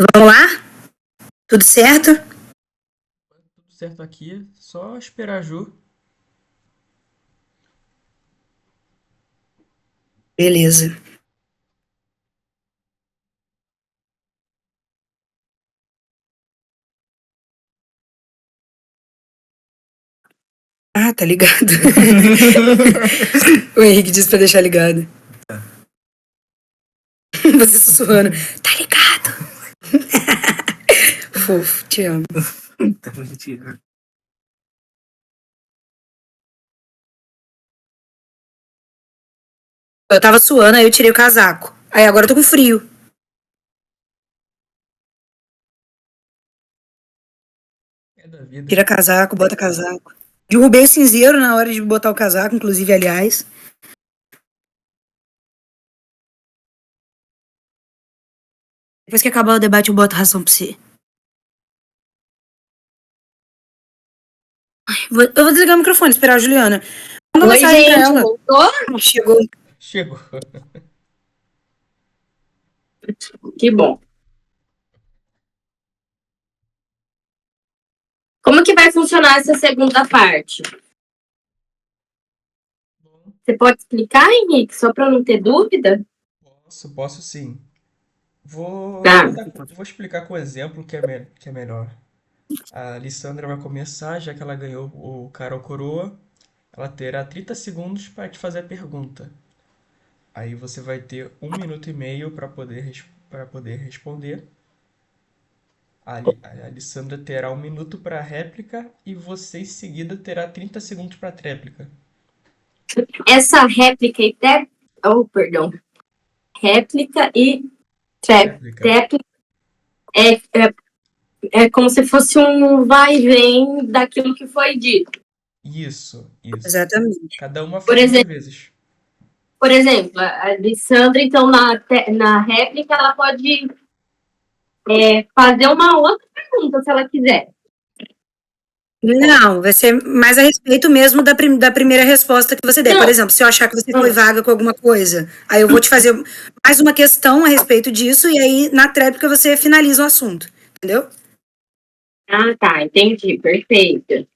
Vamos lá? Tudo certo? Tudo certo aqui, só esperar a Ju. Beleza. Ah, tá ligado. O Henrique disse pra deixar ligado. Você sussurrando. Tá ligado? Fofo, te amo. Eu tava suando, aí eu tirei o casaco. Aí agora eu tô com frio. É da vida. Tira casaco, bota casaco. Derrubei o cinzeiro na hora de botar o casaco, inclusive, aliás. Depois que acabar o debate, eu boto razão pra você. Eu vou desligar o microfone, esperar a Juliana. Manda Oi, mensagem pra gente, ela. voltou? Chegou. Chegou. Que bom. Como que vai funcionar essa segunda parte? Bom, Você pode explicar, Henrique, só para eu não ter dúvida? posso sim. Tá. Vou explicar com o exemplo que é melhor. A Alessandra vai começar, já que ela ganhou o cara ou coroa. Ela terá 30 segundos para te fazer a pergunta. Aí você vai ter 1 minuto e meio para poder responder. A Alessandra terá 1 minuto para réplica e você em seguida terá 30 segundos para tréplica. Essa réplica e Oh, perdão. Réplica e Tréplica. tréplica é, é, é como se fosse um vai e vem daquilo que foi dito. Isso. Exatamente. Cada uma Por fala duas exemplo, vezes. a Alessandra, então, na réplica, ela pode fazer uma outra pergunta, se ela quiser. Não, vai ser mais a respeito mesmo da primeira resposta que você der. Por Não. exemplo, se eu achar que você foi vaga com alguma coisa, aí eu vou te fazer mais uma questão a respeito disso, e aí na tréplica você finaliza o assunto. Entendeu? Ah, tá, entendi, perfeito.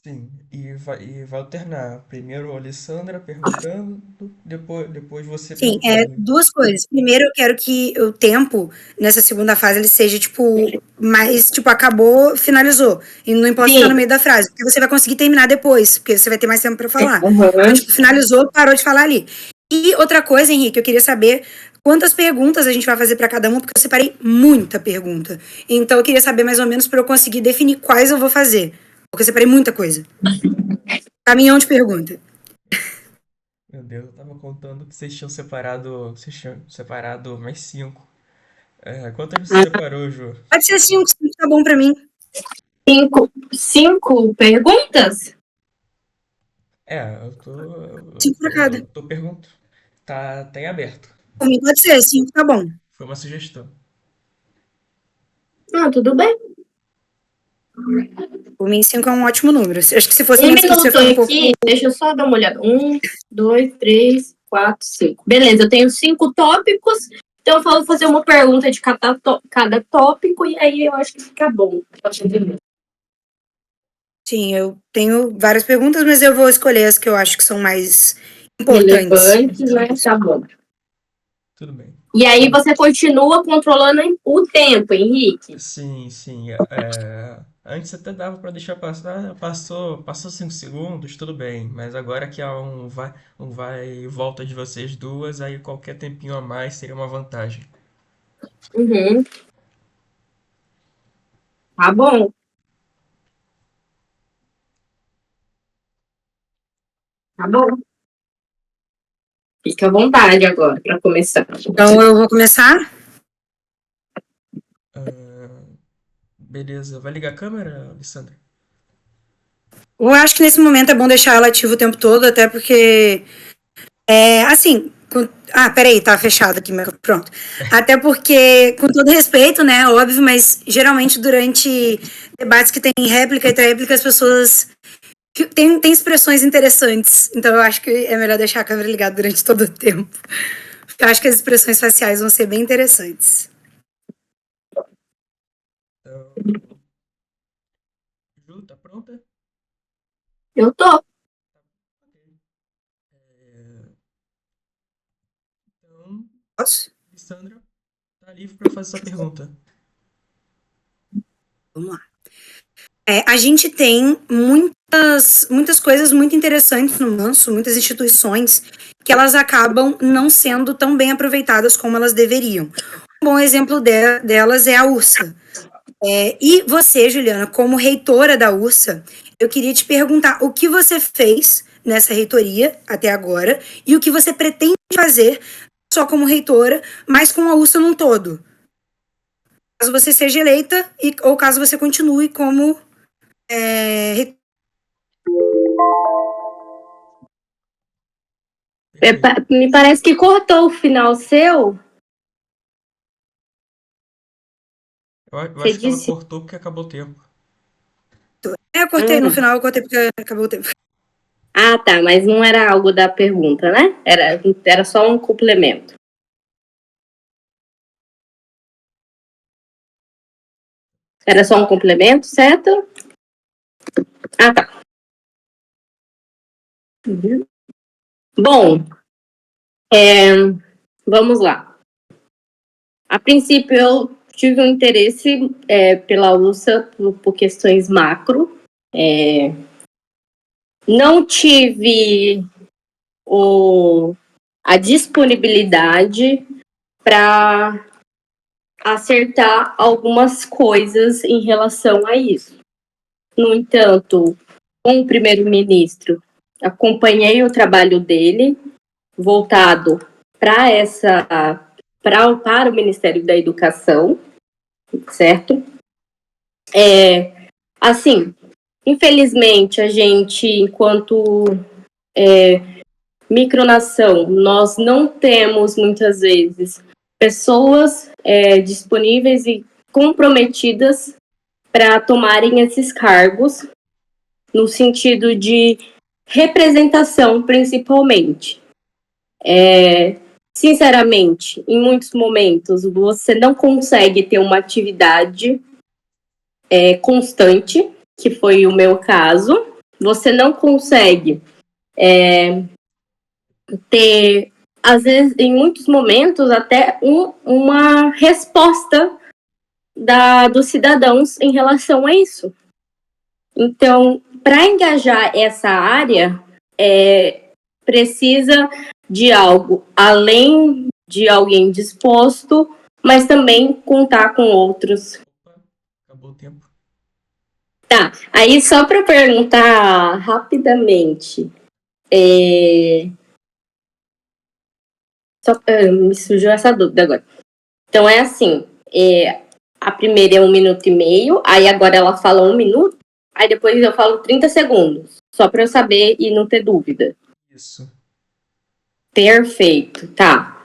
Sim, e vai alternar. Primeiro a Alessandra perguntando, depois você Sim, perguntando. duas coisas. Primeiro, eu quero que o tempo nessa segunda fase ele seja, tipo, mais, tipo, acabou, finalizou. E não importa ficar no Sim. meio da frase, porque você vai conseguir terminar depois, porque você vai ter mais tempo pra falar. Uhum. Então, tipo, finalizou, parou de falar ali. E outra coisa, Henrique, eu queria saber quantas perguntas a gente vai fazer pra cada uma, porque eu separei muita pergunta. Então, eu queria saber mais ou menos pra eu conseguir definir quais eu vou fazer. Porque eu separei muita coisa. Caminhão de pergunta. Meu Deus, eu tava contando que vocês tinham separado mais 5. Quantas você separou, Ju? Pode ser cinco, tá bom pra mim. Cinco perguntas? Cinco pra cada. Eu tô perguntando. Tá em aberto. Por mim pode ser, cinco tá bom. Foi uma sugestão. Ah, tudo bem. Por mim, 5 é um ótimo número. Acho que se fosse Um menos que isso, ia minuto ficar um pouco. aqui, deixa eu só dar uma olhada. 1, 2, 3, 4, 5. Beleza, eu tenho 5 tópicos, então eu vou fazer uma pergunta de cada tópico e aí eu acho que fica bom. Sim, eu tenho várias perguntas, mas eu vou escolher as que eu acho que são mais importantes. Relevantes, né? Tá bom. Tudo bem. E aí você continua controlando o tempo, Henrique. Sim. Antes até dava pra deixar passar. Passou 5 segundos, tudo bem. Mas agora que há um vai e volta de vocês duas, aí qualquer tempinho a mais seria uma vantagem. Uhum. Tá bom. Tá bom. Fica à vontade agora para começar. Então, eu vou começar. Beleza. Vai ligar a câmera, Alessandra? Eu acho que nesse momento é bom deixar ela ativa o tempo todo, até porque. Assim. Peraí, tá fechado aqui, mas pronto. Até porque, com todo respeito, né? Óbvio, mas geralmente durante debates que tem réplica e tréplica, as pessoas tem expressões interessantes. Então eu acho que é melhor deixar a câmera ligada durante todo o tempo. Eu acho que as expressões faciais vão ser bem interessantes. Ju, tá pronta? Eu tô. Ok. É, Então, Posso? Sandra, tá livre para fazer essa pergunta. Vamos lá. A gente tem muitas coisas muito interessantes no Manso, muitas instituições que elas acabam não sendo tão bem aproveitadas como elas deveriam. Um bom exemplo delas é a URSA. E você, Juliana, como reitora da URSA, eu queria te perguntar o que você fez nessa reitoria até agora e o que você pretende fazer, não só como reitora, mas com a URSA num todo. Caso você seja eleita ou caso você continue como reitora. Perfeito. Me parece que cortou o final seu. Eu Você acho que ela disse. cortou porque acabou o tempo. Eu cortei no final, eu cortei porque acabou o tempo. Ah, tá, mas não era algo da pergunta, né? Era só um complemento. Era só um complemento, certo? Ah, tá. Uhum. Bom, vamos lá. A princípio, eu tive um interesse pela URSA por questões macro. Não tive a disponibilidade para acertar algumas coisas em relação a isso. No entanto, com o primeiro-ministro, acompanhei o trabalho dele voltado para o Ministério da Educação, certo? Assim, infelizmente, a gente, enquanto micronação, nós não temos muitas vezes pessoas disponíveis e comprometidas para tomarem esses cargos, no sentido de representação, principalmente. Sinceramente, em muitos momentos, você não consegue ter uma atividade constante, que foi o meu caso. Você não consegue ter, às vezes, em muitos momentos, até uma resposta dos cidadãos em relação a isso. Então, para engajar essa área, precisa de algo além de alguém disposto, mas também contar com outros. Opa, acabou o tempo. Tá, aí só para perguntar rapidamente, me surgiu essa dúvida agora. Então é assim, a primeira é 1 minuto e meio, aí agora ela fala 1 minuto, aí depois eu falo 30 segundos, só para eu saber e não ter dúvida. Isso. Perfeito, tá.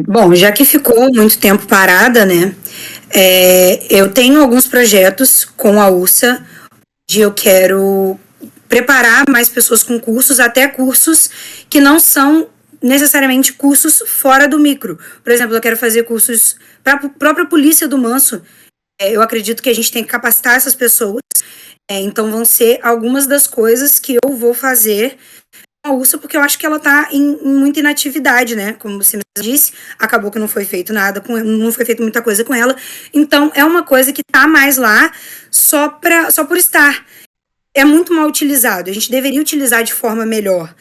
Bom, já que ficou muito tempo parada, né? Eu tenho alguns projetos com a URSA de eu quero preparar mais pessoas com cursos, até cursos que não são necessariamente cursos fora do micro. Por exemplo, eu quero fazer cursos para a própria polícia do Manso. Eu acredito que a gente tem que capacitar essas pessoas. Então, vão ser algumas das coisas que eu vou fazer a URSA, porque eu acho que ela está em muita inatividade, né? Como você disse, acabou que não foi feito nada não foi feito muita coisa com ela. Então, é uma coisa que está mais lá só por estar. É muito mal utilizado. A gente deveria utilizar de forma melhor.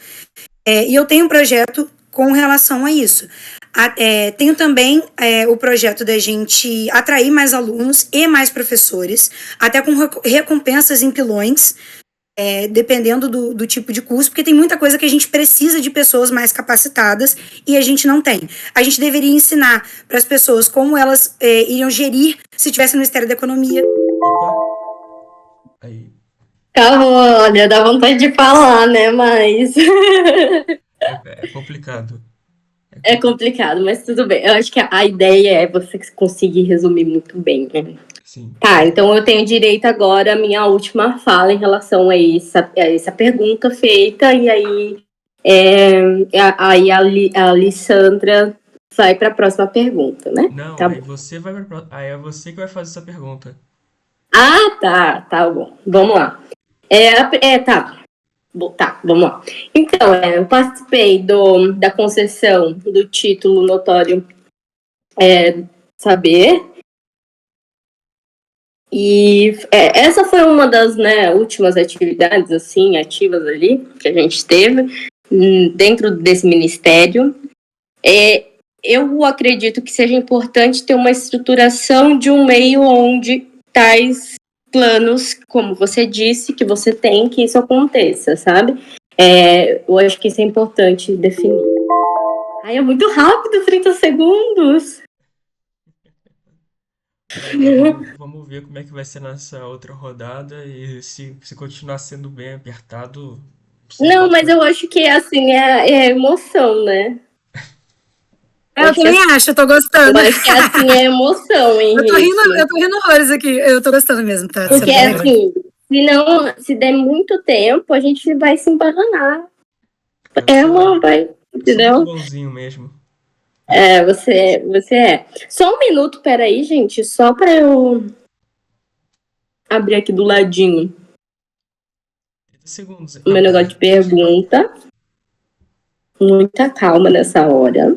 E eu tenho um projeto com relação a isso. Tenho também o projeto da gente atrair mais alunos e mais professores, até com recompensas em pilões, dependendo do tipo de curso, porque tem muita coisa que a gente precisa de pessoas mais capacitadas e a gente não tem. A gente deveria ensinar para as pessoas como elas iriam gerir se estivesse no Ministério da Economia. Opa. Aí. Olha, dá vontade de falar, né? Mas É complicado. é complicado, mas tudo bem. Eu acho que a ideia é você conseguir resumir muito bem, né? Sim. Tá, então eu tenho direito agora à minha última fala em relação a essa pergunta feita, e aí, aí a Alessandra vai para a próxima pergunta, né? Não, Tá aí bom. você vai aí é você que vai fazer essa pergunta. Ah, tá bom. Vamos lá. Tá. Tá, vamos lá. Então, eu participei da concessão do título notório saber. E essa foi uma das, né, últimas atividades, assim, ativas ali, que a gente teve dentro desse ministério. Eu acredito que seja importante ter uma estruturação de um meio onde tais planos, como você disse, que você tem, que isso aconteça, sabe? Eu acho que isso é importante definir. Ai, é muito rápido, 30 segundos. Vai lá, vamos ver como é que vai ser nessa outra rodada e se continuar sendo bem apertado, você Não, mas volta. eu acho que, assim, é emoção, né? Eu Eu acho que, também acho, eu tô gostando. assim, é emoção, Henrique. Eu tô rindo horrores aqui. Eu tô gostando mesmo, tá sendo Porque, bem legal. assim, se der muito tempo, a gente vai se embananar. Eu sou, eu sou muito Entendeu? bonzinho mesmo. Você é. Só um minuto, peraí, gente, só pra eu abrir aqui do ladinho 30 segundos. o meu Não, negócio de pergunta. Muita calma nessa hora.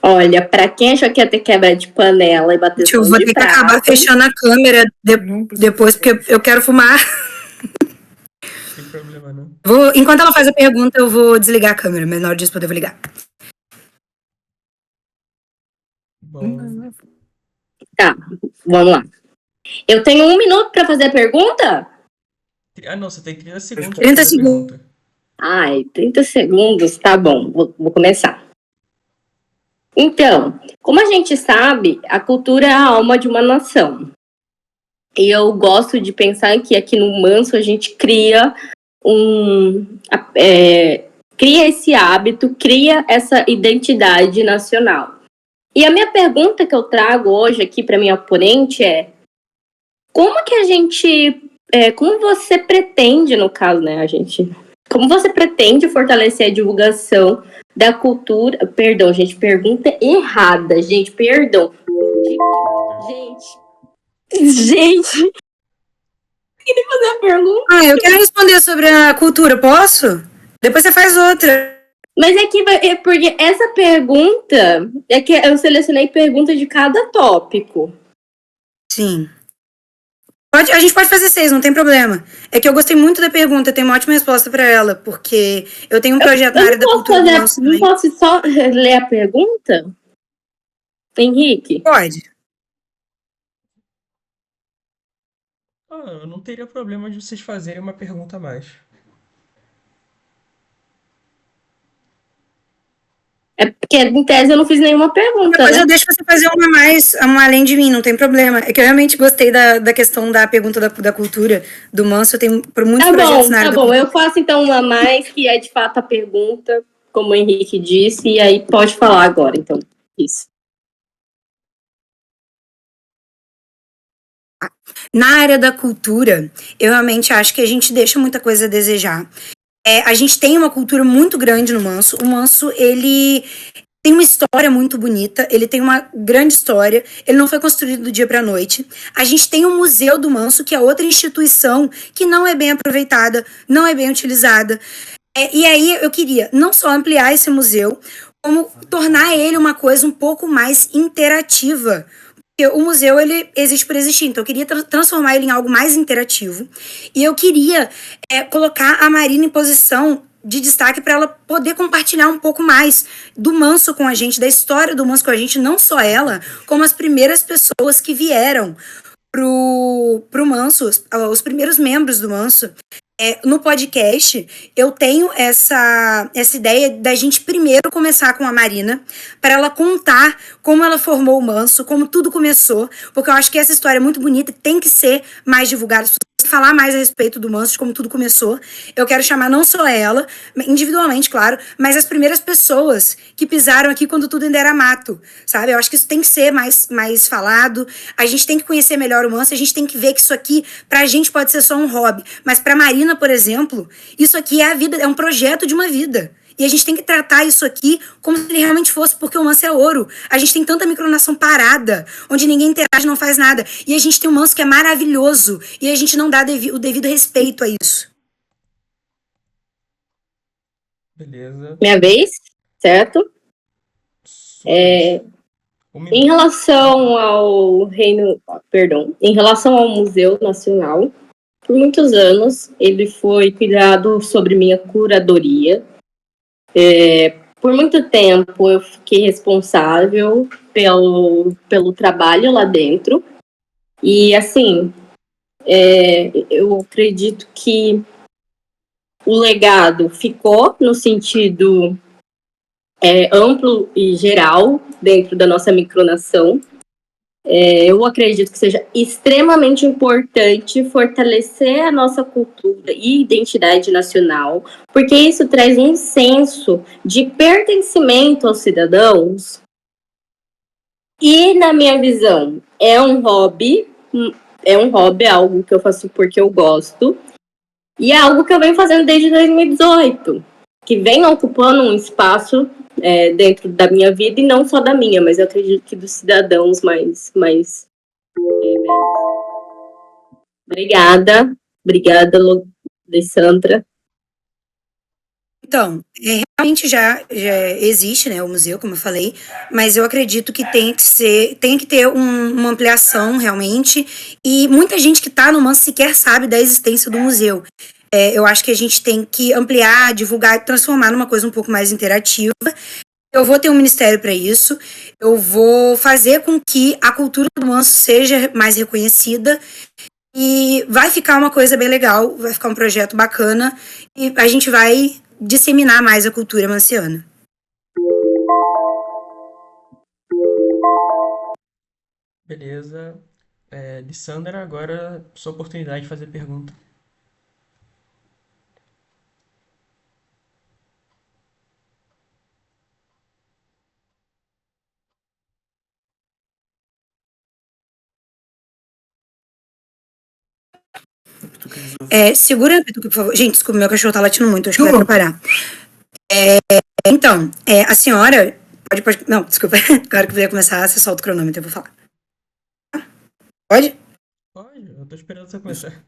Olha, pra quem achou que ia ter quebra de panela e bateção Eu vou de ter que acabar prato, fechando a câmera depois, porque eu quero fumar. tem problema não. Enquanto ela faz a pergunta, eu vou desligar a câmera, mas na hora disso poder eu vou ligar. Bom, tá, vamos lá. Eu tenho 1 minuto pra fazer a pergunta? não, você tem 30 segundos para 30 fazer a segundos. pergunta. Ai, 30 segundos, tá bom, vou começar. Então, como a gente sabe, a cultura é a alma de uma nação. E eu gosto de pensar que aqui no Manso a gente cria cria esse hábito, cria essa identidade nacional. E a minha pergunta que eu trago hoje aqui para minha oponente é: como que a gente, como você pretende, no caso, né, como você pretende fortalecer a divulgação da cultura? Perdão, gente, pergunta errada, gente, perdão. Gente, queria fazer a pergunta. Eu quero responder sobre a cultura, posso? Depois você faz outra. Mas porque essa pergunta é que eu selecionei perguntas de cada tópico. Sim. A gente pode fazer 6, não tem problema. É que eu gostei muito da pergunta, eu tenho uma ótima resposta pra ela, porque eu tenho um projeto na área da cultura do Manso Não também. posso só ler a pergunta? Henrique? Pode. Eu não teria problema de vocês fazerem uma pergunta a mais. É porque, em tese, eu não fiz nenhuma pergunta, Depois né? eu deixo você fazer uma mais, uma além de mim, não tem problema. É que eu realmente gostei da questão da pergunta da cultura do Manso. Eu tenho muitos projetos na área da cultura. Eu faço então uma a mais, que é de fato a pergunta, como o Henrique disse, e aí pode falar agora, então. Isso. Na área da cultura, eu realmente acho que a gente deixa muita coisa a desejar. A gente tem uma cultura muito grande no Manso. O Manso, ele tem uma história muito bonita, ele tem uma grande história, ele não foi construído do dia para a noite. A gente tem o Museu do Manso, que é outra instituição que não é bem aproveitada, não é bem utilizada. E aí eu queria não só ampliar esse museu, como tornar ele uma coisa um pouco mais interativa. Porque o museu, ele existe por existir, então eu queria transformar ele em algo mais interativo. E eu queria colocar a Marina em posição de destaque para ela poder compartilhar um pouco mais do Manso com a gente, da história do Manso com a gente, não só ela, como as primeiras pessoas que vieram pro Manso, os primeiros membros do Manso. No podcast, eu tenho essa ideia da gente primeiro começar com a Marina, para ela contar como ela formou o Manso, como tudo começou, porque eu acho que essa história é muito bonita e tem que ser mais divulgada, falar mais a respeito do Manso, de como tudo começou. Eu quero chamar não só ela, individualmente, claro, mas as primeiras pessoas que pisaram aqui quando tudo ainda era mato, sabe? Eu acho que isso tem que ser mais falado, a gente tem que conhecer melhor o Manso, a gente tem que ver que isso aqui, pra gente, pode ser só um hobby, mas pra Marina, por exemplo, isso aqui é a vida, é um projeto de uma vida. E a gente tem que tratar isso aqui como se ele realmente fosse, porque o manso é ouro. A gente tem tanta micronação parada, onde ninguém interage, não faz nada. E a gente tem um manso que é maravilhoso. E a gente não dá o devido respeito a isso. Beleza. Minha vez, certo? Sua vez. Em relação ao em relação ao Museu Nacional, por muitos anos ele foi cuidado sobre minha curadoria. Por muito tempo eu fiquei responsável pelo trabalho lá dentro. E assim, eu acredito que o legado ficou no sentido amplo e geral dentro da nossa micronação. Eu acredito que seja extremamente importante fortalecer a nossa cultura e identidade nacional, porque isso traz um senso de pertencimento aos cidadãos. E, na minha visão, é um hobby, algo que eu faço porque eu gosto, e é algo que eu venho fazendo desde 2018, que vem ocupando um espaço dentro da minha vida, e não só da minha, mas eu acredito que dos cidadãos mais Obrigada, Alessandra. Então, realmente já existe, né, o museu, como eu falei, mas eu acredito que tem que ter uma ampliação realmente, e muita gente que está no manso sequer sabe da existência do museu. Eu acho que a gente tem que ampliar, divulgar, transformar numa coisa um pouco mais interativa. Eu vou ter um ministério para isso, eu vou fazer com que a cultura do manso seja mais reconhecida, e vai ficar uma coisa bem legal, vai ficar um projeto bacana, e a gente vai disseminar mais a cultura manciana. Beleza. Lissandra, agora sua oportunidade de fazer pergunta. Segura, por favor. Gente, desculpa, meu cachorro tá latindo muito, acho que vai atrapalhar. Então, a senhora. Pode. Não, desculpa. Agora que eu ia começar, você solta o cronômetro, eu vou falar. Pode? Pode, eu tô esperando você começar.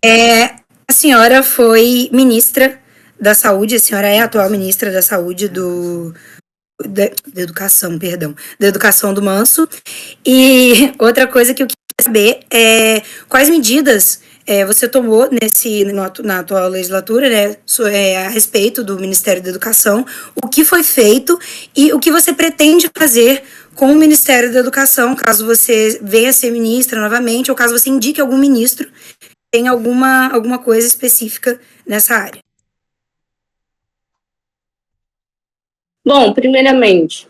A senhora foi ministra da Saúde, a senhora é a atual ministra da Saúde da Educação, perdão, da Educação do Manso. E outra coisa que eu queria saber é quais medidas você tomou na atual legislatura, né, a respeito do Ministério da Educação, o que foi feito e o que você pretende fazer com o Ministério da Educação, caso você venha a ser ministra novamente, ou caso você indique algum ministro que tenha alguma coisa específica nessa área. Bom, primeiramente,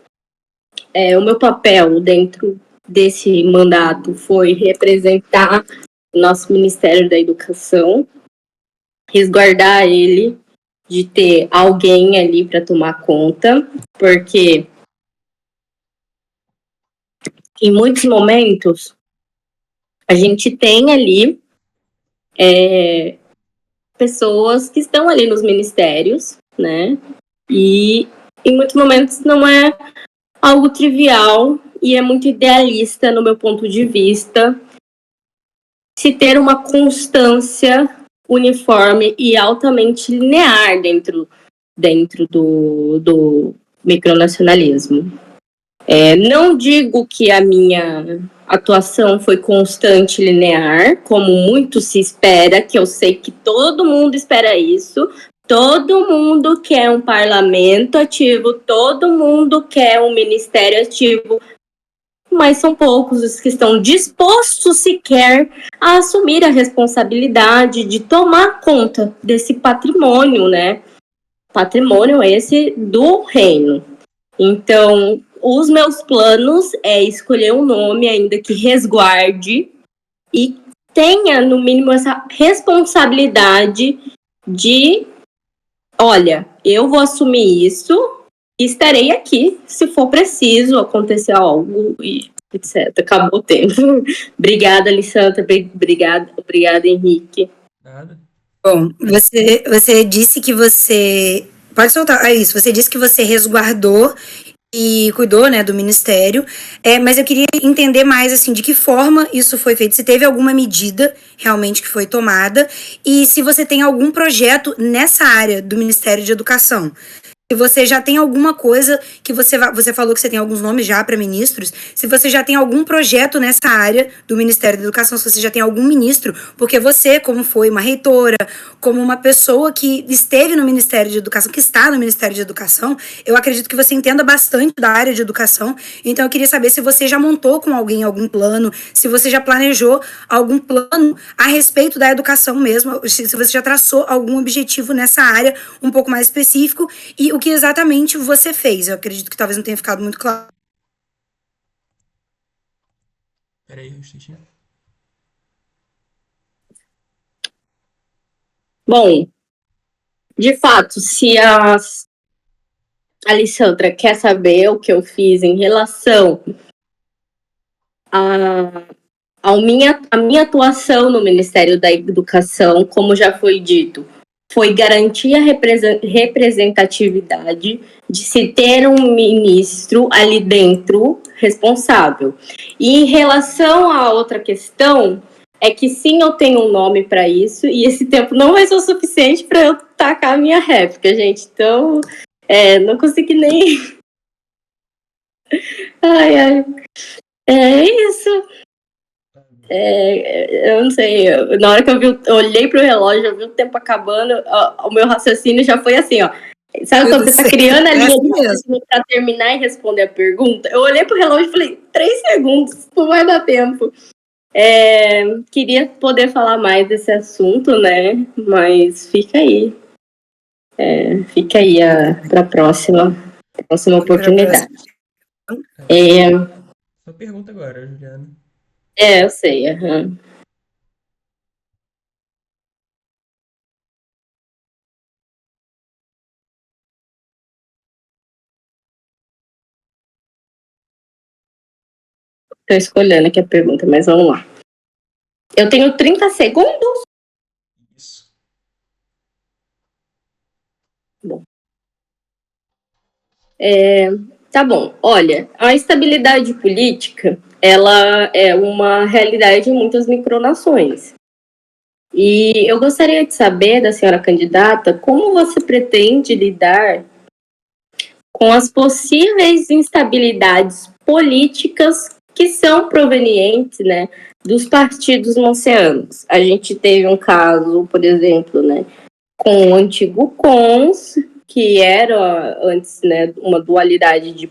o meu papel dentro desse mandato foi representar o nosso Ministério da Educação, resguardar ele de ter alguém ali para tomar conta, porque em muitos momentos a gente tem ali pessoas que estão ali nos ministérios, né? E em muitos momentos não é algo trivial e é muito idealista, no meu ponto de vista, se ter uma constância uniforme e altamente linear dentro do micronacionalismo. Não digo que a minha atuação foi constante e linear, como muito se espera, que eu sei que todo mundo espera isso. Todo mundo quer um parlamento ativo, todo mundo quer um ministério ativo, mas são poucos os que estão dispostos sequer a assumir a responsabilidade de tomar conta desse patrimônio, né? Patrimônio esse do reino. Então, os meus planos é escolher um nome ainda que resguarde e tenha, no mínimo, essa responsabilidade de, olha, eu vou assumir isso e estarei aqui se for preciso acontecer algo e etc. Acabou o tempo. Obrigada, Alessandra. Obrigada, Henrique. Nada. Bom, você disse que você Pode soltar. É isso. Você disse que você resguardou e cuidou, né, do ministério. Mas eu queria entender mais, assim, de que forma isso foi feito. Se teve alguma medida realmente que foi tomada e se você tem algum projeto nessa área do Ministério de Educação. Se você já tem alguma coisa que você falou que você tem alguns nomes já para ministros, se você já tem algum projeto nessa área do Ministério da Educação, se você já tem algum ministro, porque você, como foi uma reitora, como uma pessoa que esteve no Ministério de Educação, que está no Ministério de Educação, eu acredito que você entenda bastante da área de educação, então eu queria saber se você já montou com alguém algum plano, se você já planejou algum plano a respeito da educação mesmo, se você já traçou algum objetivo nessa área um pouco mais específico e o que exatamente você fez. Eu acredito que talvez não tenha ficado muito claro. Peraí, um instantinho. Bom, de fato, se a Alessandra quer saber o que eu fiz em relação a minha atuação no Ministério da Educação, como já foi dito, foi garantir a representatividade de se ter um ministro ali dentro responsável. E em relação à outra questão, é que sim, eu tenho um nome para isso, e esse tempo não vai ser o suficiente para eu tacar a minha réplica, gente. Então, não consegui nem. Ai, ai. É isso. Eu não sei, na hora que eu olhei pro relógio, eu vi o tempo acabando, o meu raciocínio já foi assim, ó. Sabe quando você tá criando a linha de raciocínio pra terminar e responder a pergunta? Eu olhei pro relógio e falei, 3 segundos, não vai dar tempo. Queria poder falar mais desse assunto, né? Mas fica aí. Fica aí pra próxima oportunidade. Sua pergunta agora, Juliana. Eu sei. Uhum. Estou escolhendo aqui a pergunta, mas vamos lá. Eu tenho 30 segundos? Isso. Bom. Tá bom. Olha, a estabilidade política, ela é uma realidade em muitas micronações. E eu gostaria de saber da senhora candidata como você pretende lidar com as possíveis instabilidades políticas que são provenientes, né, dos partidos monceanos. A gente teve um caso, por exemplo, né, com o antigo CONS, que era antes, né, uma dualidade de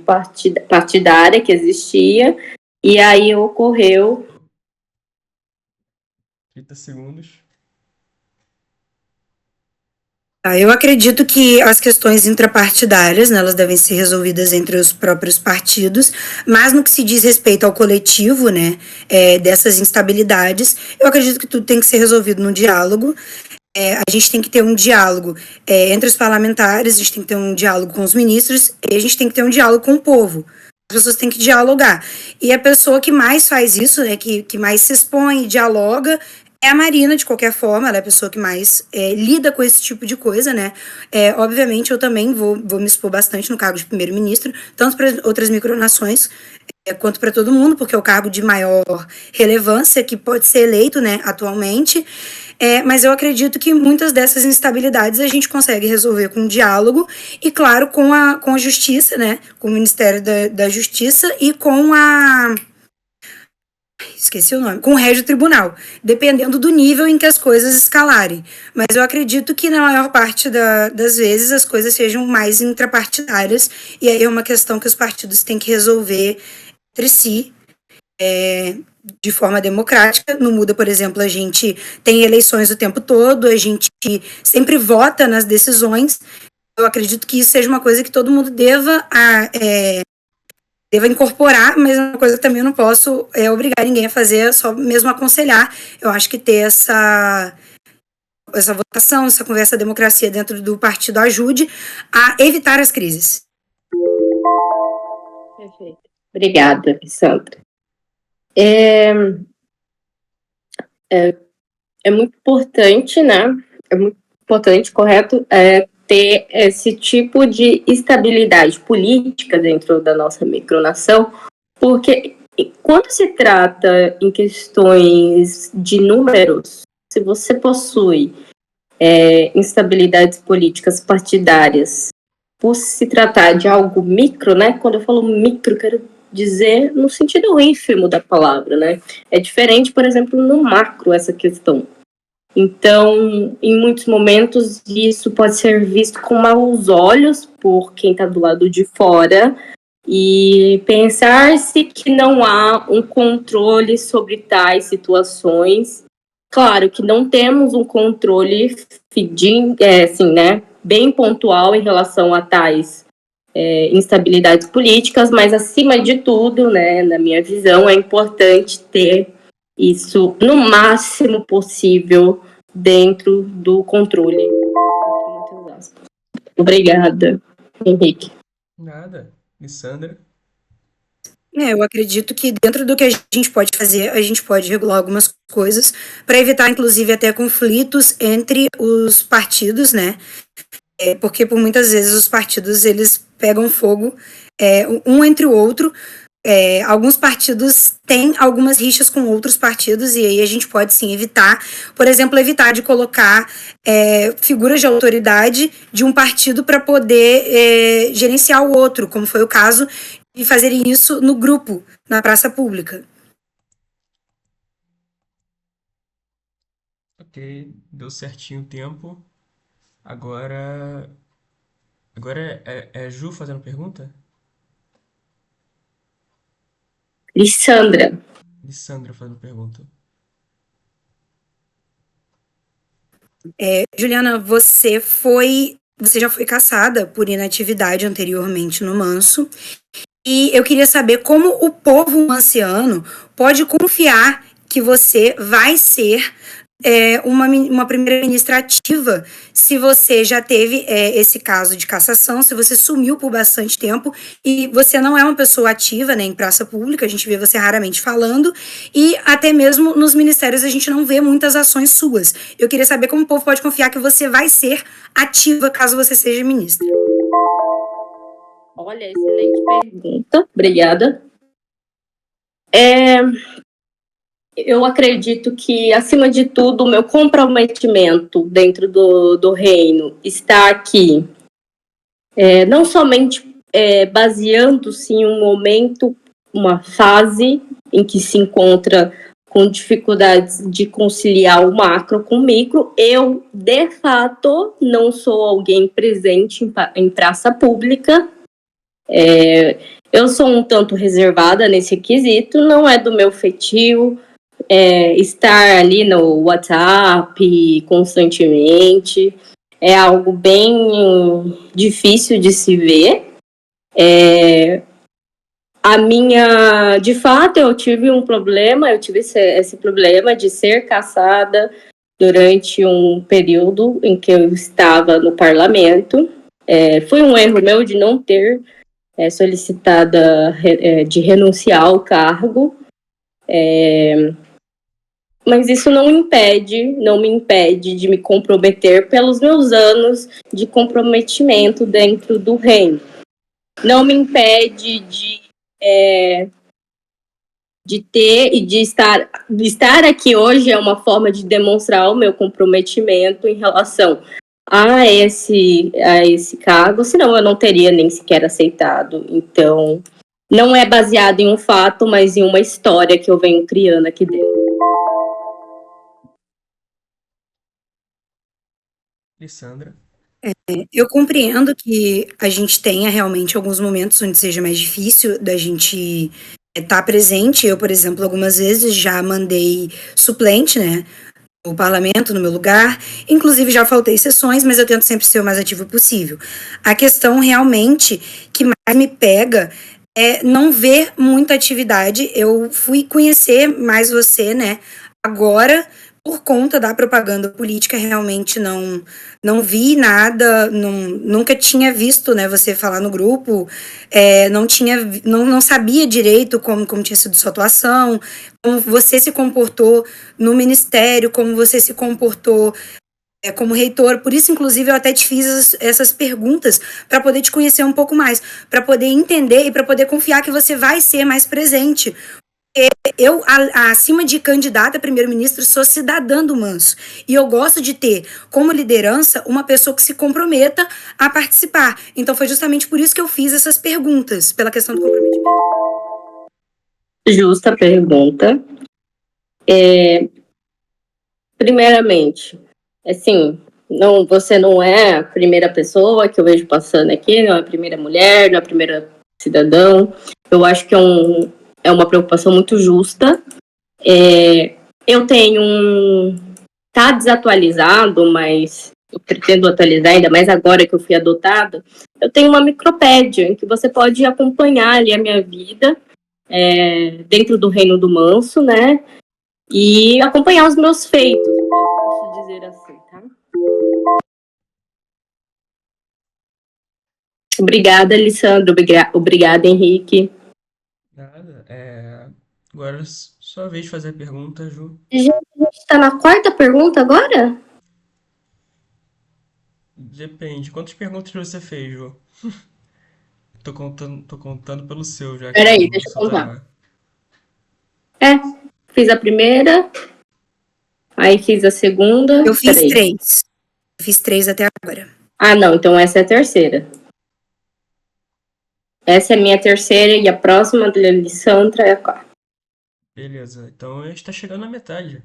partidária que existia, e aí ocorreu... 30 segundos. Eu acredito que as questões intrapartidárias, né, elas devem ser resolvidas entre os próprios partidos, mas no que se diz respeito ao coletivo, né, dessas instabilidades, eu acredito que tudo tem que ser resolvido no diálogo. A gente tem que ter um diálogo entre os parlamentares, a gente tem que ter um diálogo com os ministros e a gente tem que ter um diálogo com o povo. As pessoas têm que dialogar. E a pessoa que mais faz isso, né, que mais se expõe e dialoga, é a Marina, de qualquer forma, ela é a pessoa que mais lida com esse tipo de coisa, né? Obviamente, eu também vou me expor bastante no cargo de primeiro-ministro, tanto para outras micronações quanto para todo mundo, porque é o cargo de maior relevância que pode ser eleito, né, atualmente. Mas eu acredito que muitas dessas instabilidades a gente consegue resolver com diálogo e, claro, com a justiça, né, com o Ministério da Justiça e com esqueci o nome, com o Régio Tribunal, dependendo do nível em que as coisas escalarem. Mas eu acredito que na maior parte das vezes as coisas sejam mais intrapartidárias e aí é uma questão que os partidos têm que resolver entre si, de forma democrática. No Muda, por exemplo, a gente tem eleições o tempo todo, a gente sempre vota nas decisões. Eu acredito que isso seja uma coisa que todo mundo deva incorporar, mas é uma coisa que também eu não posso obrigar ninguém a fazer, só mesmo aconselhar. Eu acho que ter essa votação, essa conversa da democracia dentro do partido ajude a evitar as crises. Perfeito. Obrigada, Sandra. É muito importante, né? É muito importante, correto, ter esse tipo de estabilidade política dentro da nossa micronação, porque quando se trata em questões de números, se você possui instabilidades políticas partidárias, por se tratar de algo micro, né? Quando eu falo micro, quero dizer no sentido ínfimo da palavra, né? É diferente, por exemplo, no macro, essa questão. Então, em muitos momentos, isso pode ser visto com maus olhos por quem está do lado de fora e pensar-se que não há um controle sobre tais situações. Claro que não temos um controle assim, né, bem pontual em relação a tais instabilidades políticas, mas acima de tudo, né, na minha visão, é importante ter isso no máximo possível dentro do controle. Obrigada, Henrique. Nada. Lissandra? Eu acredito que dentro do que a gente pode fazer, a gente pode regular algumas coisas para evitar, inclusive, até conflitos entre os partidos, né? Porque por muitas vezes os partidos eles pegam fogo um entre o outro. Alguns partidos têm algumas rixas com outros partidos e aí a gente pode sim evitar, por exemplo, evitar de colocar figuras de autoridade de um partido para poder gerenciar o outro, como foi o caso de fazerem isso no grupo, na praça pública. Ok, deu certinho o tempo. Agora é Ju fazendo pergunta? Lissandra. Lissandra fazendo pergunta. Juliana, você já foi cassada por inatividade anteriormente no Manso. E eu queria saber como o povo manciano pode confiar que você vai ser uma primeira-ministra ativa se você já teve esse caso de cassação, se você sumiu por bastante tempo e você não é uma pessoa ativa, né, em praça pública, a gente vê você raramente falando e até mesmo nos ministérios a gente não vê muitas ações suas. Eu queria saber como o povo pode confiar que você vai ser ativa caso você seja ministra. Olha, excelente pergunta. Obrigada. Eu acredito que, acima de tudo, o meu comprometimento dentro do reino está aqui, não somente baseando-se em um momento, uma fase em que se encontra com dificuldades de conciliar o macro com o micro. Eu, de fato, não sou alguém presente em praça pública. Eu sou um tanto reservada nesse quesito, não é do meu feitio estar ali no WhatsApp constantemente, é algo bem difícil de se ver. De fato, eu tive esse problema de ser cassada durante um período em que eu estava no parlamento. Foi um erro meu de não ter solicitada de renunciar ao cargo, mas isso não me impede de me comprometer pelos meus anos de comprometimento dentro do reino. Não me impede de ter e de estar aqui hoje é uma forma de demonstrar o meu comprometimento em relação a esse cargo, senão eu não teria nem sequer aceitado. Então, não é baseado em um fato, mas em uma história que eu venho criando aqui dentro. Lissandra? Eu compreendo que a gente tenha realmente alguns momentos onde seja mais difícil da gente estar presente. Eu, por exemplo, algumas vezes já mandei suplente, né, no parlamento, no meu lugar. Inclusive, já faltei sessões, mas eu tento sempre ser o mais ativo possível. A questão realmente que mais me pega é não ver muita atividade. Eu fui conhecer mais você, né, agora, por conta da propaganda política, realmente não vi nada, nunca tinha visto, né, você falar no grupo, não sabia direito como tinha sido sua atuação, como você se comportou no ministério, como você se comportou como reitor. Por isso, inclusive, eu até te fiz essas perguntas para poder te conhecer um pouco mais, para poder entender e para poder confiar que você vai ser mais presente. Eu, acima de candidata a primeiro-ministro, sou cidadã do Manso. E eu gosto de ter, como liderança, uma pessoa que se comprometa a participar. Então, foi justamente por isso que eu fiz essas perguntas, pela questão do comprometimento. Justa pergunta. Primeiramente, assim, você não é a primeira pessoa que eu vejo passando aqui, não é a primeira mulher, não é a primeira cidadão. Eu acho que é uma preocupação muito justa. Eu tenho tá desatualizado, mas eu pretendo atualizar, ainda mais agora que eu fui adotada. Eu tenho uma micropédia em que você pode acompanhar ali a minha vida dentro do Reino do Manso, né? E acompanhar os meus feitos, posso dizer assim, tá? Obrigada, Alessandro. Obrigada, Henrique. Nada. Agora é sua vez de fazer a pergunta, Ju. Gente, a gente tá na quarta pergunta agora? Depende. Quantas perguntas você fez, Ju? Tô contando pelo seu, já que Peraí, o deixa eu seu contar. tá. Fiz a primeira, aí fiz a segunda. Eu fiz Peraí. 3. Eu fiz 3 até agora. Ah, não, então essa é a terceira. Essa é a minha terceira e a próxima da Alessandra é a quarta. Beleza. Então a gente tá chegando na metade.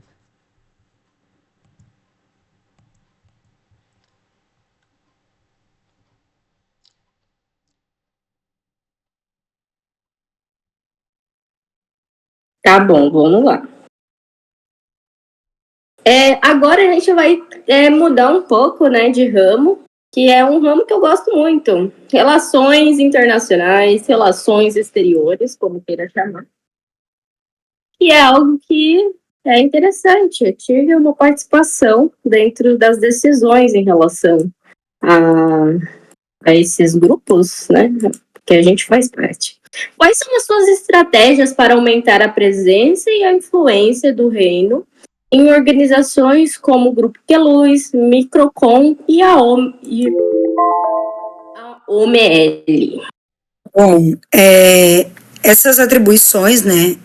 Tá bom, vamos lá. Agora a gente vai mudar um pouco, né, de ramo, que é um ramo que eu gosto muito. Relações internacionais, relações exteriores, como queira chamar. E é algo que é interessante. Eu tive uma participação dentro das decisões em relação a esses grupos, né, que a gente faz parte. Quais são as suas estratégias para aumentar a presença e a influência do reino em organizações como o Grupo Queluz, Microcom e a OML? Bom, essas atribuições, né,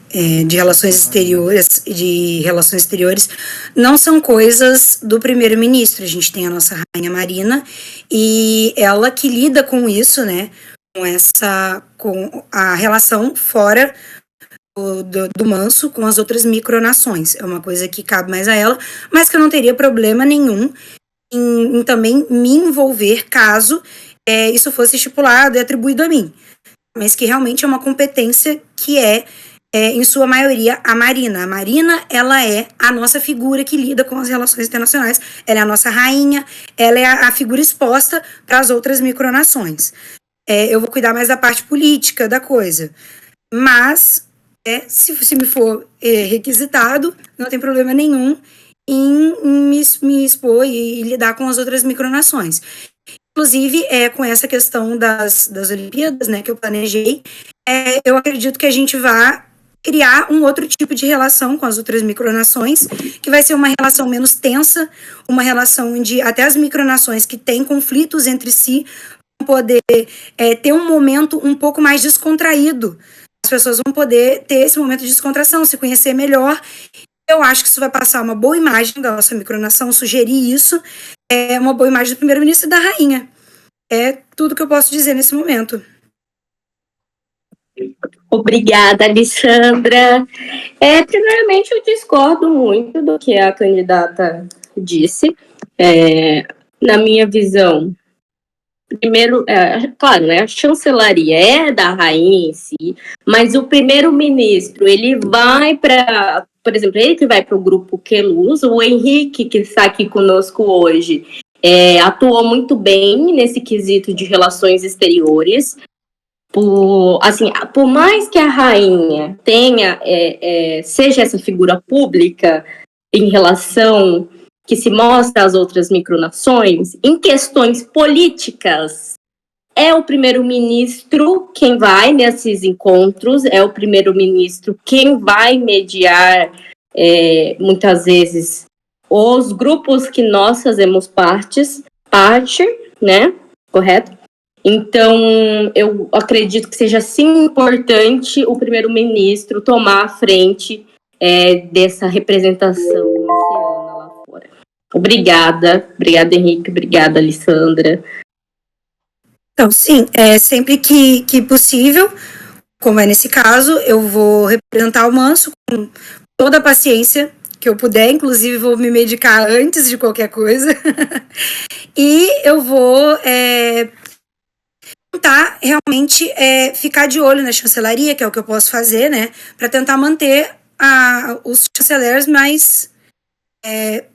de relações exteriores, não são coisas do primeiro-ministro. A gente tem a nossa rainha Marina e ela que lida com isso, né, com a relação fora do Manso com as outras micronações. É uma coisa que cabe mais a ela, mas que eu não teria problema nenhum em também me envolver caso isso fosse estipulado e atribuído a mim. Mas que realmente é uma competência que em sua maioria, a Marina. A Marina, ela é a nossa figura que lida com as relações internacionais, ela é a nossa rainha, ela é a figura exposta para as outras micronações. Eu vou cuidar mais da parte política da coisa. Mas, se me for requisitado, não tem problema nenhum em me expor e lidar com as outras micronações. Inclusive, com essa questão das Olimpíadas, né, que eu planejei, eu acredito que a gente vai criar um outro tipo de relação com as outras micronações, que vai ser uma relação menos tensa, uma relação onde até as micronações que têm conflitos entre si vão poder ter um momento um pouco mais descontraído. As pessoas vão poder ter esse momento de descontração, se conhecer melhor. Eu acho que isso vai passar uma boa imagem da nossa micronação, sugerir isso, uma boa imagem do primeiro-ministro e da rainha. É tudo que eu posso dizer nesse momento. Obrigada, Alessandra. Primeiramente, eu discordo muito do que a candidata disse. Na minha visão, primeiro, claro, né, a chancelaria é da rainha em si, mas o primeiro-ministro, ele vai para, por exemplo, ele que vai para o Grupo Queluz, o Henrique, que está aqui conosco hoje, atuou muito bem nesse quesito de relações exteriores. Por mais que a rainha seja essa figura pública em relação que se mostra às outras micronações, em questões políticas, é o primeiro-ministro quem vai nesses encontros, é o primeiro-ministro quem vai mediar, muitas vezes, os grupos que nós fazemos parte, né? Correto? Então, eu acredito que seja, sim, importante o primeiro-ministro tomar a frente dessa representação anciana lá fora. Obrigada, Henrique, obrigada, Alessandra. Então, sim, sempre que possível, como é nesse caso, eu vou representar o Manso com toda a paciência que eu puder, inclusive vou me medicar antes de qualquer coisa. E eu vou tentar realmente ficar de olho na chancelaria, que é o que eu posso fazer, né, para tentar manter os chanceleres mais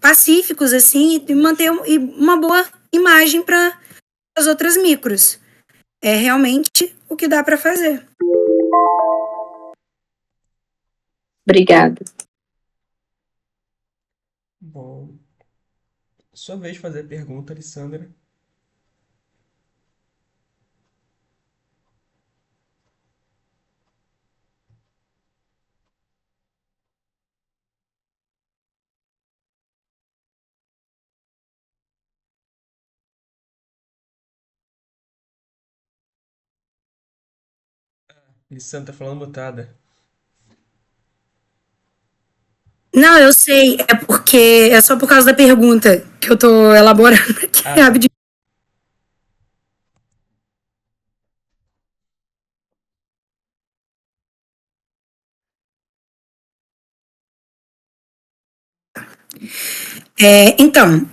pacíficos, assim, e manter uma boa imagem para as outras micros. É realmente o que dá para fazer. Obrigada. Bom, sua vez de fazer a pergunta, Alessandra. Alessandra tá falando mutada. Não, eu sei, é porque é só por causa da pergunta que eu tô elaborando aqui Ah, tá. rapidinho. Então,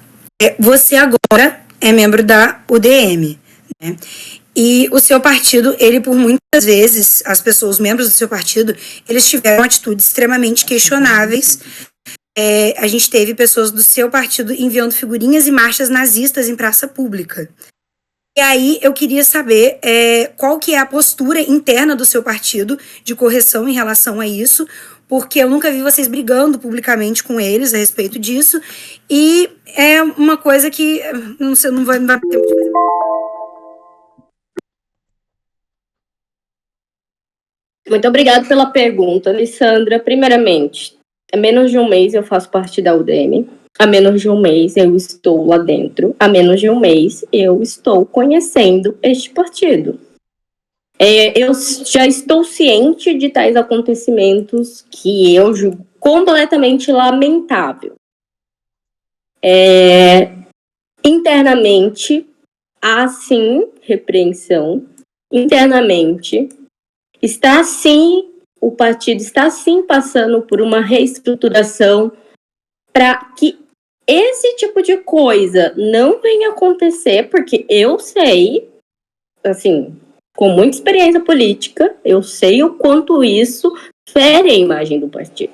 você agora é membro da UDM, né? E o seu partido, ele por muitas vezes, os membros do seu partido, eles tiveram atitudes extremamente questionáveis. A gente teve pessoas do seu partido enviando figurinhas e marchas nazistas em praça pública. E aí eu queria saber qual que é a postura interna do seu partido de correção em relação a isso, porque eu nunca vi vocês brigando publicamente com eles a respeito disso, e é uma coisa que não sei, não vai dar tempo de fazer. Muito obrigada pela pergunta, Alessandra. Primeiramente, há menos de um mês eu faço parte da UDM. Há menos de um mês eu estou lá dentro. Há menos de um mês eu estou conhecendo este partido. Eu já estou ciente de tais acontecimentos que eu julgo completamente lamentável. Internamente, há sim repreensão. Internamente, o partido está sim passando por uma reestruturação para que esse tipo de coisa não venha acontecer, porque eu sei, assim, com muita experiência política, eu sei o quanto isso fere a imagem do partido.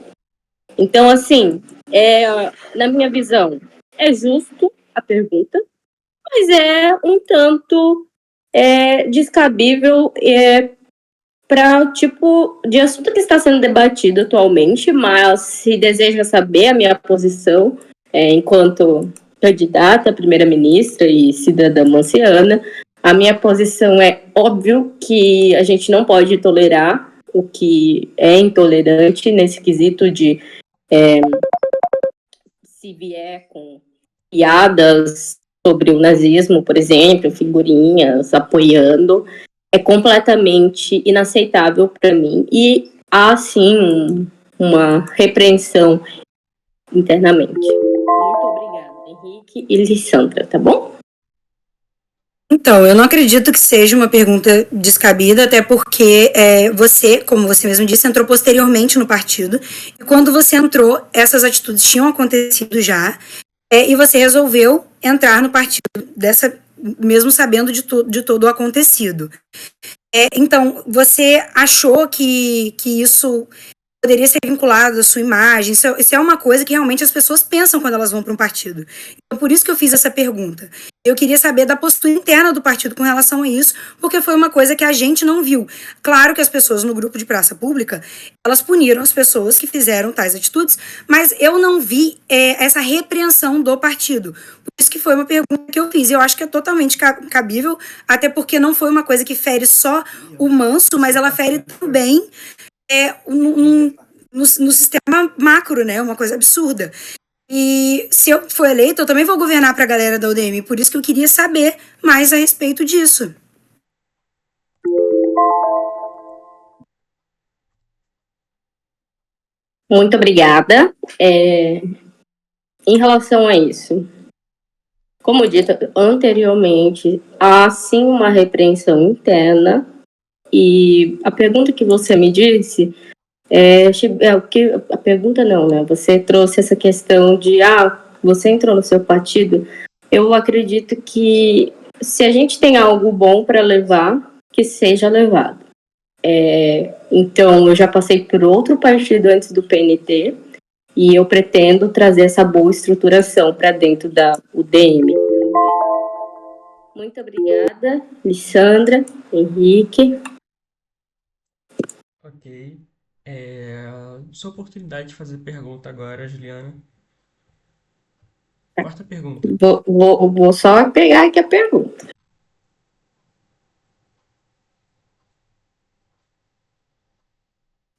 Então, assim, na minha visão, é justo a pergunta, mas é um tanto descabível para o tipo de assunto que está sendo debatido atualmente, mas se deseja saber a minha posição enquanto candidata a primeira-ministra e cidadã manciana, a minha posição é óbvio que a gente não pode tolerar o que é intolerante nesse quesito de se vier com piadas sobre o nazismo, por exemplo, figurinhas apoiando, é completamente inaceitável para mim e há sim uma repreensão internamente. Muito obrigada, Henrique e Lissandra, tá bom? Então, eu não acredito que seja uma pergunta descabida, até porque você, como você mesmo disse, entrou posteriormente no partido, e quando você entrou, essas atitudes tinham acontecido já, e você resolveu entrar no partido, mesmo sabendo de todo o acontecido. Então, você achou que isso poderia ser vinculado à sua imagem? Isso é uma coisa que realmente as pessoas pensam quando elas vão para um partido. Então, por isso que eu fiz essa pergunta. Eu queria saber da postura interna do partido com relação a isso, porque foi uma coisa que a gente não viu. Claro que as pessoas no grupo de praça pública, elas puniram as pessoas que fizeram tais atitudes, mas eu não vi essa repreensão do partido. Por isso que foi uma pergunta que eu fiz. Eu acho que é totalmente cabível, até porque não foi uma coisa que fere só o Manso, mas ela fere também no sistema macro, né? Uma coisa absurda. E se eu for eleito, eu também vou governar para a galera da UDM. Por isso que eu queria saber mais a respeito disso. Muito obrigada. Em relação a isso, como dito anteriormente, há sim uma repreensão interna. E a pergunta que você me disse o que a pergunta não, né? Você trouxe essa questão de você entrou no seu partido. Eu acredito que se a gente tem algo bom para levar, que seja levado. Então, eu já passei por outro partido antes do PNT e eu pretendo trazer essa boa estruturação para dentro da UDM. Muito obrigada, Lissandra, Henrique. Ok. Sua oportunidade de fazer pergunta agora, Juliana. Quarta pergunta. Vou só pegar aqui a pergunta.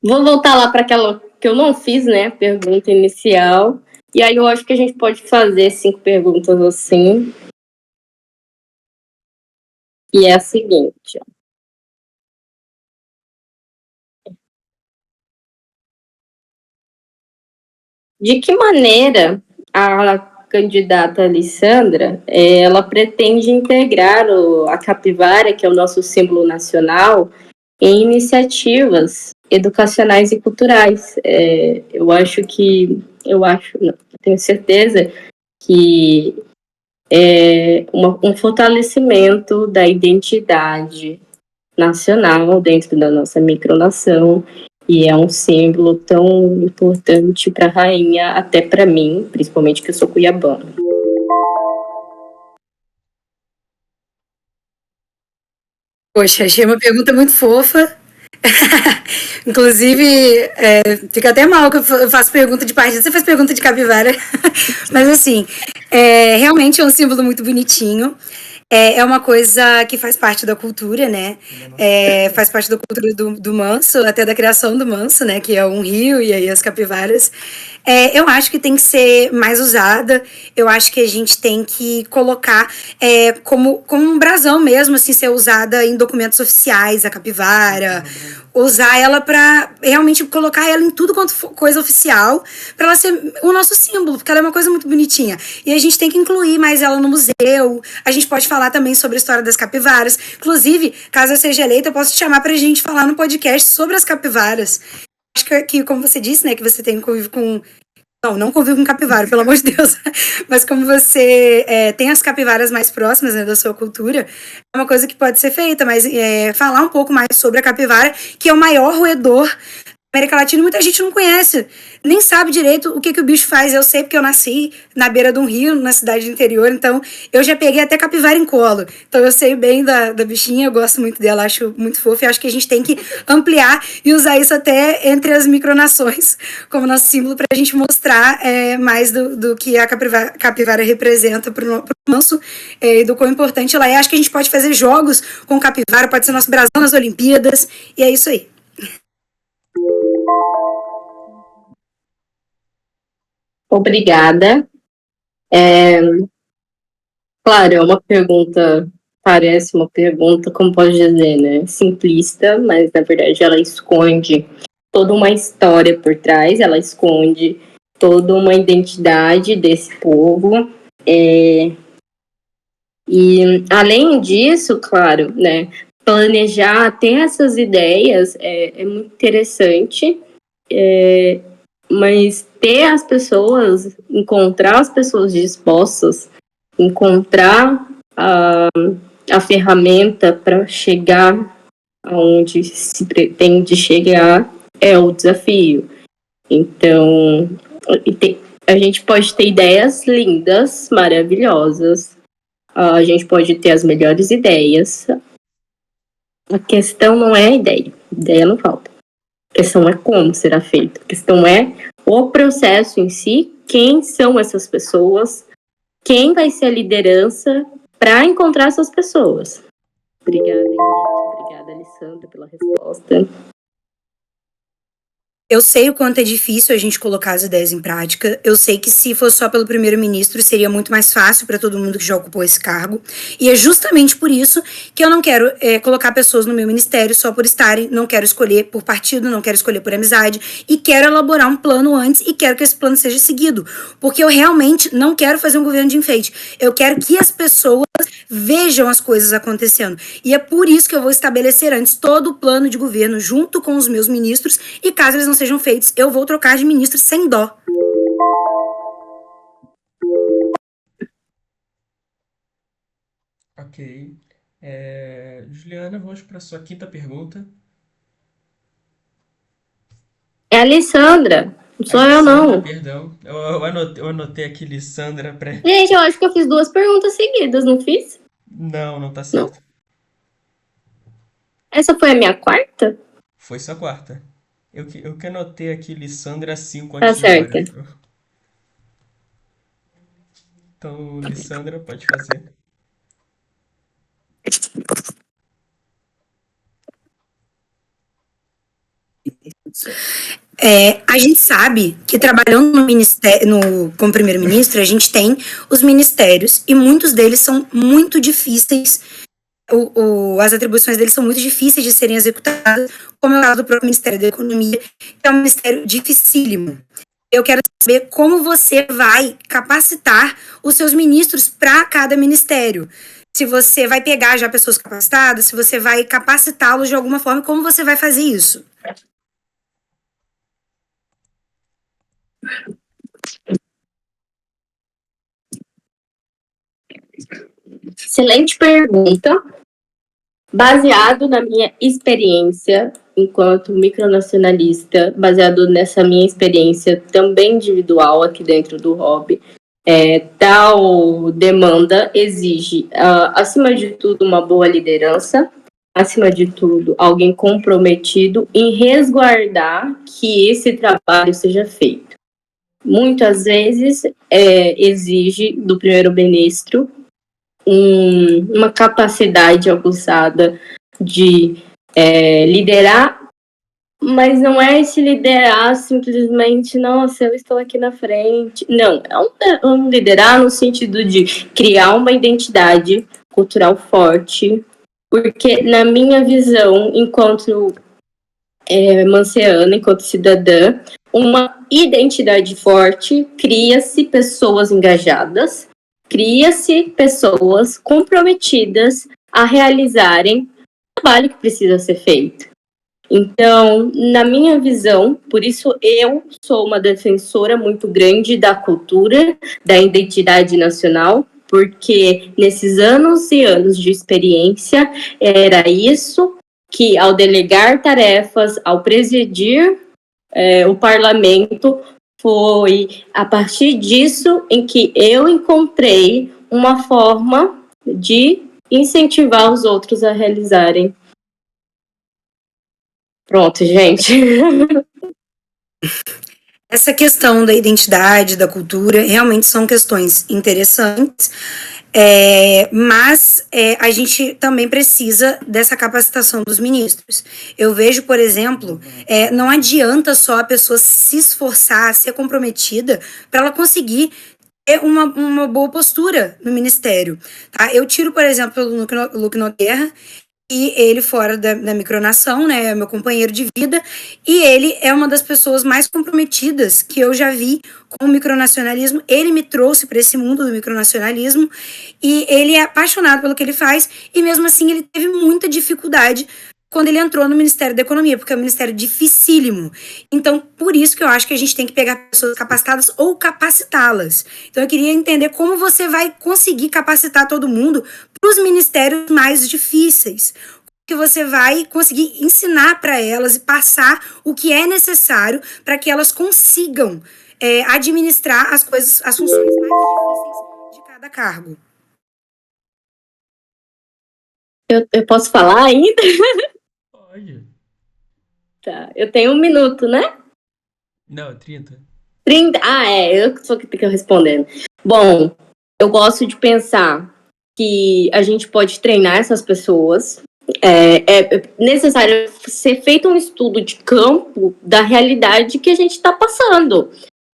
Vou voltar lá para aquela que eu não fiz, né? Pergunta inicial. E aí eu acho que a gente pode fazer 5 perguntas assim. E é a seguinte: de que maneira a candidata Alessandra ela pretende integrar a capivara, que é o nosso símbolo nacional, em iniciativas educacionais e culturais? Eu tenho certeza que um fortalecimento da identidade nacional dentro da nossa micronação, e é um símbolo tão importante para a rainha, até para mim, principalmente que eu sou cuiabana. Poxa, achei uma pergunta muito fofa. Inclusive, fica até mal que eu faço pergunta de partido, você faz pergunta de capivara. Mas assim, realmente é um símbolo muito bonitinho. É uma coisa que faz parte da cultura, né? Faz parte da cultura do manso, até da criação do manso, né? Que é um rio e aí as capivaras. Eu acho que tem que ser mais usada. Eu acho que a gente tem que colocar como um brasão mesmo, assim, ser usada em documentos oficiais, a capivara. Usar ela para realmente colocar ela em tudo quanto for coisa oficial, para ela ser o nosso símbolo, porque ela é uma coisa muito bonitinha. E a gente tem que incluir mais ela no museu. A gente pode falar também sobre a história das capivaras. Inclusive, caso eu seja eleita, eu posso te chamar pra gente falar no podcast sobre as capivaras. Acho que como você disse, né, que você tem convívio com não convivo com capivara, pelo amor de Deus. Mas como você tem as capivaras mais próximas, né, da sua cultura, é uma coisa que pode ser feita, mas falar um pouco mais sobre a capivara, que é o maior roedor da América Latina, muita gente não conhece, nem sabe direito o que o bicho faz. Eu sei porque eu nasci na beira de um rio, na cidade do interior, então eu já peguei até capivara em colo. Então eu sei bem da bichinha, eu gosto muito dela, acho muito fofa e acho que a gente tem que ampliar e usar isso até entre as micronações como nosso símbolo para a gente mostrar mais do que a capivara representa para o manso e do quão importante ela é. Acho que a gente pode fazer jogos com capivara, pode ser nosso brasão nas Olimpíadas, e é isso aí. Obrigada. Claro, é uma pergunta, parece uma pergunta, como pode dizer, né? Simplista, mas na verdade ela esconde toda uma história por trás, ela esconde toda uma identidade desse povo. E além disso, claro, né? Planejar, ter essas ideias é muito interessante, mas ter as pessoas, encontrar as pessoas dispostas, encontrar a ferramenta para chegar aonde se pretende chegar é o desafio. Então, a gente pode ter ideias lindas, maravilhosas, a gente pode ter as melhores ideias. A questão não é a ideia não falta. A questão é como será feito. A questão é o processo em si, quem são essas pessoas, quem vai ser a liderança para encontrar essas pessoas. Obrigada, Henrique. Obrigada, Alessandra, pela resposta. Eu sei o quanto é difícil a gente colocar as ideias em prática. Eu sei que se fosse só pelo primeiro-ministro, seria muito mais fácil para todo mundo que já ocupou esse cargo. E é justamente por isso que eu não quero colocar pessoas no meu ministério só por estarem. Não quero escolher por partido, não quero escolher por amizade. E quero elaborar um plano antes e quero que esse plano seja seguido. Porque eu realmente não quero fazer um governo de enfeite. Eu quero que as pessoas vejam as coisas acontecendo. E é por isso que eu vou estabelecer antes todo o plano de governo junto com os meus ministros. E caso eles não sejam feitos, eu vou trocar de ministro sem dó. Ok. Juliana, vamos para a sua quinta pergunta. É a Alessandra, não sou eu Alessandra, não. perdão. Eu anotei aqui Lissandra para. Gente, eu acho que eu fiz 2 perguntas seguidas, não fiz? Não, não tá Não. certo. Essa foi a minha quarta? Foi sua quarta. Eu que anotei aqui Lissandra 5 Tá antes da hora. certa. Então, Lissandra, pode fazer. A gente sabe que trabalhando no ministério, como primeiro-ministro, a gente tem os ministérios e muitos deles são muito difíceis. As atribuições deles são muito difíceis de serem executadas, como é o caso do próprio Ministério da Economia, que é um ministério dificílimo. Eu quero saber como você vai capacitar os seus ministros para cada ministério. Se você vai pegar já pessoas capacitadas, se você vai capacitá-los de alguma forma, como você vai fazer isso? Excelente pergunta. Baseado na minha experiência enquanto micronacionalista, baseado nessa minha experiência também individual aqui dentro do hobby, tal demanda exige, acima de tudo, uma boa liderança, acima de tudo, alguém comprometido em resguardar que esse trabalho seja feito. Muitas vezes exige do primeiro-ministro uma capacidade aguçada de liderar, mas não é esse liderar simplesmente, nossa, eu estou aqui na frente. Não, é um liderar no sentido de criar uma identidade cultural forte, porque na minha visão, enquanto manceana, enquanto cidadã, uma identidade forte, cria-se pessoas engajadas, cria-se pessoas comprometidas a realizarem o trabalho que precisa ser feito. Então, na minha visão, por isso eu sou uma defensora muito grande da cultura, da identidade nacional, porque nesses anos e anos de experiência, era isso que, ao delegar tarefas, ao presidir o parlamento, foi a partir disso em que eu encontrei uma forma de incentivar os outros a realizarem. Pronto, gente. Essa questão da identidade, da cultura, realmente são questões interessantes, mas a gente também precisa dessa capacitação dos ministros. Eu vejo, por exemplo, não adianta só a pessoa se esforçar, ser comprometida, para ela conseguir ter uma boa postura no ministério. Tá? Eu tiro, por exemplo, o Luke Nogueira, e ele fora da micronação, né, é meu companheiro de vida, e ele é uma das pessoas mais comprometidas que eu já vi com o micronacionalismo. Ele me trouxe para esse mundo do micronacionalismo, e ele é apaixonado pelo que ele faz, e mesmo assim ele teve muita dificuldade quando ele entrou no Ministério da Economia, porque é um ministério dificílimo. Então, por isso que eu acho que a gente tem que pegar pessoas capacitadas ou capacitá-las. Então, eu queria entender como você vai conseguir capacitar todo mundo para os ministérios mais difíceis. Que você vai conseguir ensinar para elas e passar o que é necessário para que elas consigam administrar as coisas, as funções mais difíceis de cada cargo. Eu posso falar ainda? Pode. Tá, eu tenho 1 minuto, né? Não, 30. 30? Eu sou que fico respondendo. Bom, eu gosto de pensar que a gente pode treinar essas pessoas, é necessário ser feito um estudo de campo da realidade que a gente está passando.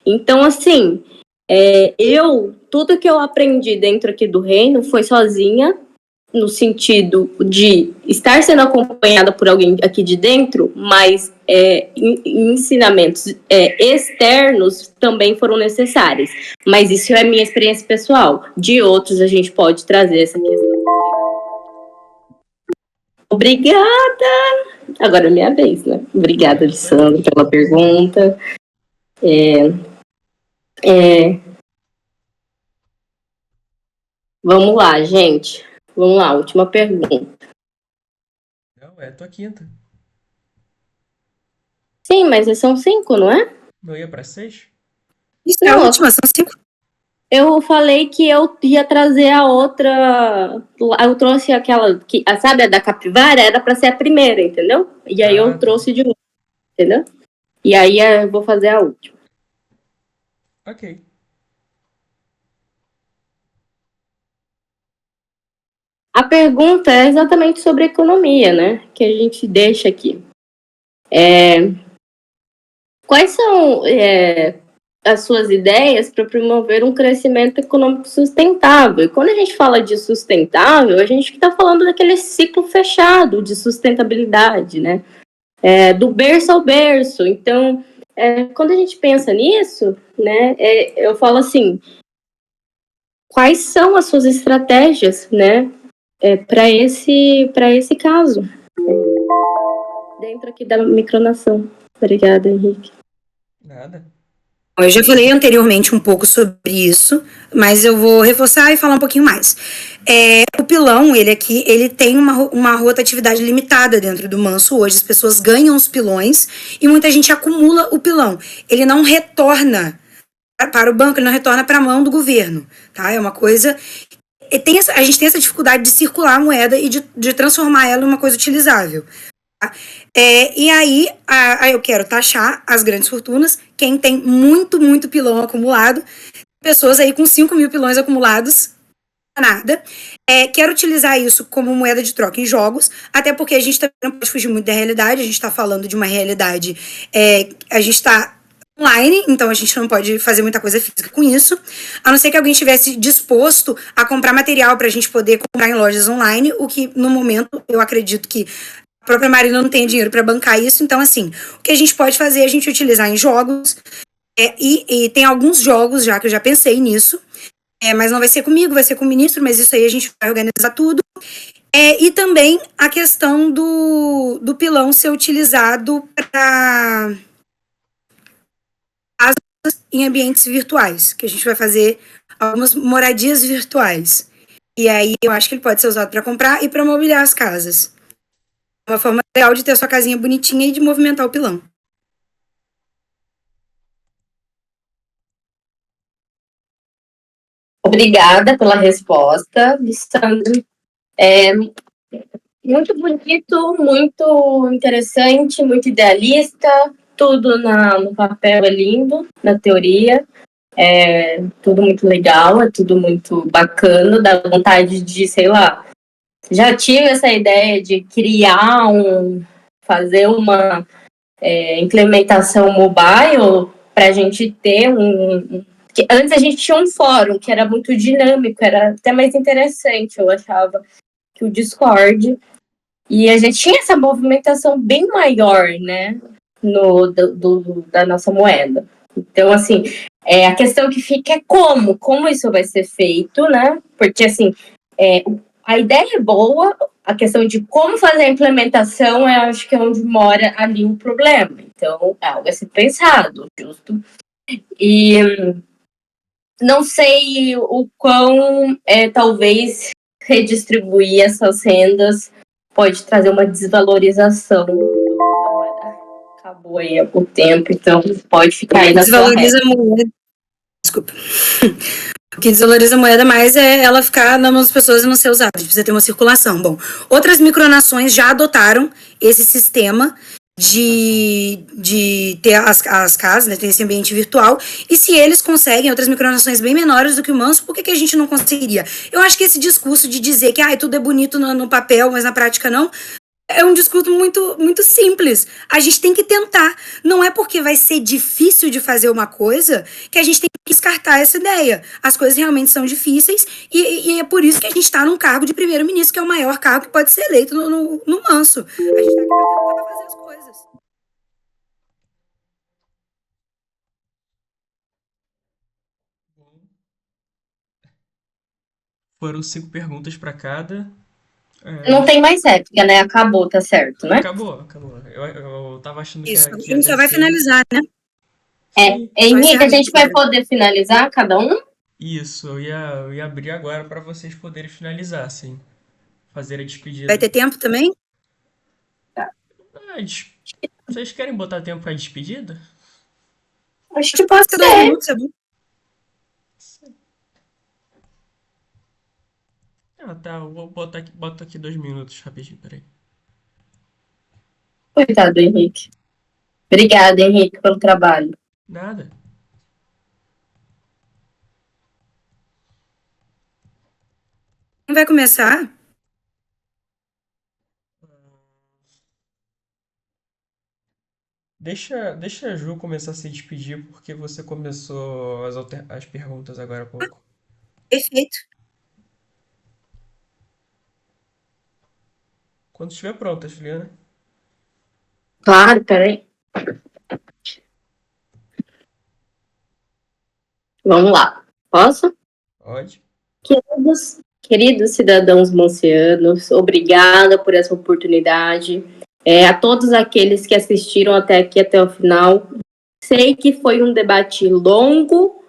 Então, assim, tudo que eu aprendi dentro aqui do reino foi sozinha, no sentido de estar sendo acompanhada por alguém aqui de dentro, mas ensinamentos externos também foram necessários. Mas isso é minha experiência pessoal. De outros, a gente pode trazer essa questão. Obrigada! Agora é minha vez, né? Obrigada, Alessandro, pela pergunta. Vamos lá, gente. Vamos lá, última pergunta. Não, é a tua quinta. Sim, mas são 5, não é? Não ia pra 6? Isso é a Não, última, são 5. Eu falei que eu ia trazer a outra. Eu trouxe aquela. Sabe, a da capivara? Era pra ser a primeira, entendeu? E aí eu trouxe de novo, entendeu? E aí eu vou fazer a última. Ok. A pergunta é exatamente sobre economia, né? Que a gente deixa aqui. Quais são as suas ideias para promover um crescimento econômico sustentável? E quando a gente fala de sustentável, a gente está falando daquele ciclo fechado de sustentabilidade, né? Do berço ao berço. Então, quando a gente pensa nisso, né, eu falo assim, quais são as suas estratégias, né, para esse caso? Dentro aqui da micronação. Obrigada, Henrique. Nada. Eu já falei anteriormente um pouco sobre isso, mas eu vou reforçar e falar um pouquinho mais. O pilão, ele tem uma rotatividade limitada dentro do manso hoje. As pessoas ganham os pilões e muita gente acumula o pilão. Ele não retorna para o banco, ele não retorna para a mão do governo, tá? É uma coisa... a gente tem essa dificuldade de circular a moeda e de transformar ela em uma coisa utilizável. Tá? E aí, eu quero taxar as grandes fortunas, quem tem muito, muito pilão acumulado, pessoas aí com 5 mil pilões acumulados, nada. Quero utilizar isso como moeda de troca em jogos, até porque a gente também não pode fugir muito da realidade, a gente está falando de uma realidade, a gente está online, então a gente não pode fazer muita coisa física com isso, a não ser que alguém estivesse disposto a comprar material para a gente poder comprar em lojas online, o que no momento eu acredito que a própria Marina não tem dinheiro para bancar isso, então assim, o que a gente pode fazer é a gente utilizar em jogos, e tem alguns jogos já que eu já pensei nisso, mas não vai ser comigo, vai ser com o ministro, mas isso aí a gente vai organizar tudo. E também a questão do pilão ser utilizado para em ambientes virtuais, que a gente vai fazer algumas moradias virtuais. E aí eu acho que ele pode ser usado para comprar e para mobiliar as casas. Uma forma legal de ter a sua casinha bonitinha e de movimentar o pilão. Obrigada pela resposta, Lissandro. Muito bonito, muito interessante, muito idealista. Tudo no papel é lindo, na teoria. Tudo muito legal, é tudo muito bacana. Dá vontade de, sei lá, já tive essa ideia de fazer uma implementação mobile para a gente ter antes a gente tinha um fórum que era muito dinâmico, era até mais interessante, eu achava, que o Discord. E a gente tinha essa movimentação bem maior, né, da nossa moeda. Então, assim, a questão que fica é como isso vai ser feito, né? Porque, assim, a ideia é boa, a questão de como fazer a implementação, eu acho que é onde mora ali o problema. Então, é algo a ser pensado, justo? E não sei o quão, talvez, redistribuir essas rendas pode trazer uma desvalorização da moeda. Acabou aí há pouco tempo, então pode ficar aí na sua reta. Desvaloriza a moeda. Desculpa. O que desvaloriza a moeda mais é ela ficar nas mãos das pessoas e não ser usada. Precisa ter uma circulação. Bom, outras micronações já adotaram esse sistema de ter as casas, né, ter esse ambiente virtual, e se eles conseguem outras micronações bem menores do que o manso, por que a gente não conseguiria? Eu acho que esse discurso de dizer que tudo é bonito no papel, mas na prática não, é um discurso muito, muito simples. A gente tem que tentar. Não é porque vai ser difícil de fazer uma coisa que a gente tem que descartar essa ideia. As coisas realmente são difíceis e é por isso que a gente está num cargo de primeiro-ministro, que é o maior cargo que pode ser eleito no manso. A gente está aqui para tentar fazer as coisas. Foram 5 perguntas para cada. Não tem mais réplica, né? Acabou, tá certo, né? Acabou. Eu tava achando Isso, a que ia gente só até vai ser. finalizar, né? Sim, Henrique, a gente vai poder finalizar cada um? isso. Eu ia abrir agora para vocês poderem finalizar, sim. Fazer a Vai despedida. ter tempo também? Ah, vocês querem botar tempo para despedida? Acho Acho que que pode fica 2 ser. minutos, é bom. Ah, tá. Eu vou boto aqui 2 minutos rapidinho, peraí. Coitado do Henrique. Obrigada, Henrique, pelo trabalho. Nada. Quem vai começar? Deixa a Ju começar a se despedir, porque você começou as perguntas agora há pouco. Perfeito. Quando estiver pronta, Juliana. Claro, peraí. Vamos lá. Posso? Pode. Queridos cidadãos mancianos, obrigada por essa oportunidade. A todos aqueles que assistiram até aqui, até o final. Sei que foi um debate longo.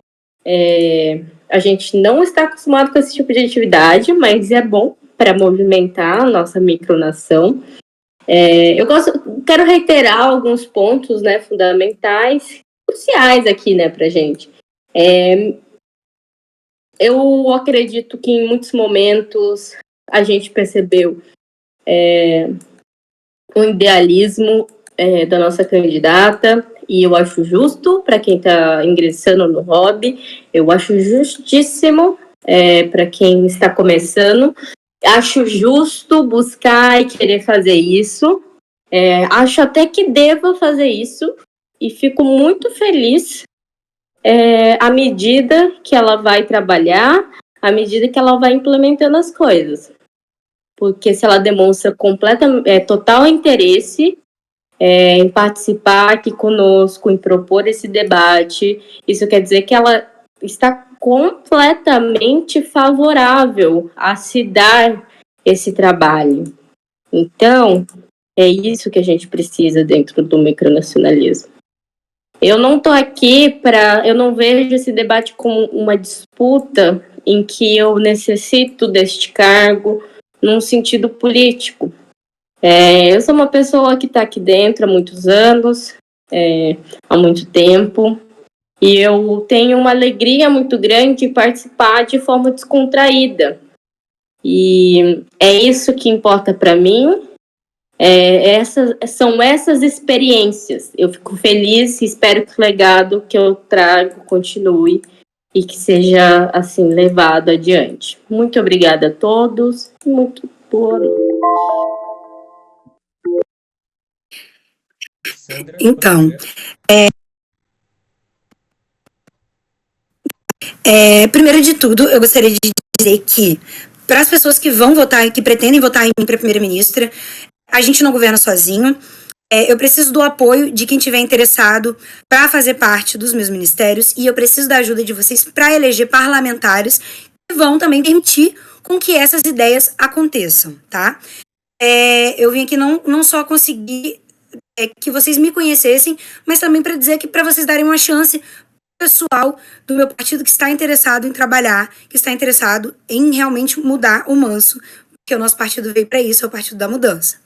A gente não está acostumado com esse tipo de atividade, mas é bom para movimentar a nossa micronação. Quero reiterar alguns pontos, né, fundamentais, cruciais aqui, né, para a gente. Eu acredito que em muitos momentos a gente percebeu o idealismo da nossa candidata, e eu acho justo para quem está ingressando no hobby, eu acho justíssimo para quem está começando, acho justo buscar e querer fazer isso, acho até que deva fazer isso, e fico muito feliz à medida que ela vai trabalhar, à medida que ela vai implementando as coisas. Porque se ela demonstra total interesse em participar aqui conosco, em propor esse debate, isso quer dizer que ela está completamente favorável a se dar esse trabalho. Então, é isso que a gente precisa dentro do micronacionalismo. Eu não estou aqui eu não vejo esse debate como uma disputa em que eu necessito deste cargo num sentido político. Eu sou uma pessoa que está aqui dentro há muitos anos, há muito tempo, e eu tenho uma alegria muito grande em participar de forma descontraída. E é isso que importa para mim. São essas experiências. Eu fico feliz e espero que o legado que eu trago continue e que seja assim levado adiante. Muito obrigada a todos. Muito boa noite. Sandra, Então, pode primeiro de tudo, eu gostaria de dizer que, para as pessoas que vão votar e que pretendem votar em mim para primeira-ministra, a gente não governa sozinho. Eu preciso do apoio de quem tiver interessado para fazer parte dos meus ministérios e eu preciso da ajuda de vocês para eleger parlamentares que vão também permitir com que essas ideias aconteçam, tá? Eu vim aqui não só conseguir que vocês me conhecessem, mas também para dizer que para vocês darem uma chance pessoal do meu partido que está interessado em trabalhar, que está interessado em realmente mudar o manso, porque o nosso partido veio para isso, é o Partido da Mudança.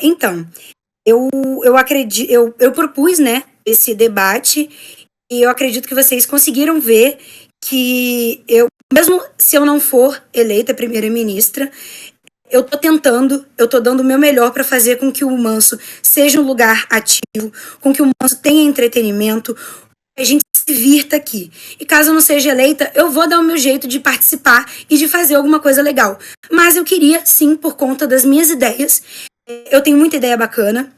Então, eu acredito, eu propus, né, esse debate e eu acredito que vocês conseguiram ver que mesmo se eu não for eleita primeira-ministra, eu tô tentando, eu tô dando o meu melhor para fazer com que o Manso seja um lugar ativo, com que o Manso tenha entretenimento, a gente se divirta aqui. E caso eu não seja eleita, eu vou dar o meu jeito de participar e de fazer alguma coisa legal. Mas eu queria, sim, por conta das minhas ideias, eu tenho muita ideia bacana,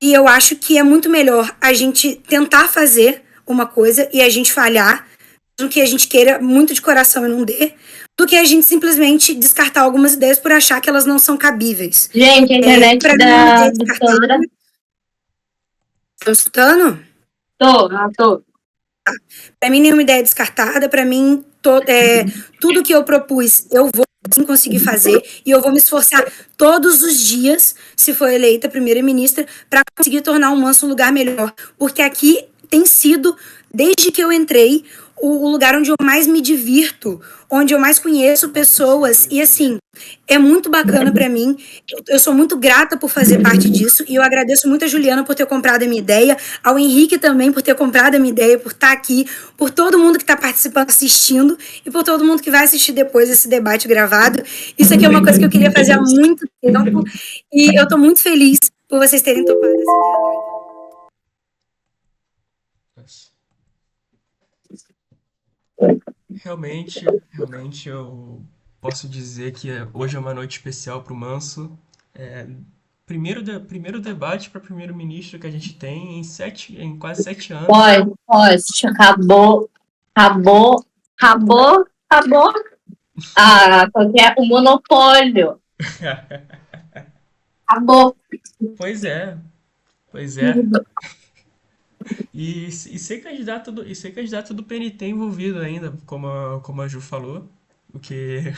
e eu acho que é muito melhor a gente tentar fazer uma coisa e a gente falhar, do que a gente queira muito de coração e não dê, do que a gente simplesmente descartar algumas ideias por achar que elas não são cabíveis. Gente, a internet Pra mim, uma da ideia descartável. Sandra. Estão escutando? Tô. Para mim, nenhuma ideia é descartada. Para mim, tudo que eu propus, eu vou sim conseguir fazer. E eu vou me esforçar todos os dias, se for eleita primeira-ministra, para conseguir tornar o Manso um lugar melhor. Porque aqui tem sido, desde que eu entrei, o lugar onde eu mais me divirto, onde eu mais conheço pessoas. E assim, é muito bacana para mim. Eu sou muito grata por fazer parte disso. E eu agradeço muito a Juliana por ter comprado a minha ideia, ao Henrique também por ter comprado a minha ideia, por estar aqui, por todo mundo que está participando, assistindo, e por todo mundo que vai assistir depois esse debate gravado. Isso aqui é uma coisa que eu queria fazer há muito tempo. E eu estou muito feliz por vocês terem topado essa ideia doida. Realmente eu posso dizer que hoje é uma noite especial para o Manso. É, primeiro debate para primeiro-ministro que a gente tem em quase 7 anos. Pode. Acabou. Qualquer o monopólio. Acabou. Pois é. E ser candidato do PNT envolvido ainda, como a Ju falou, o que,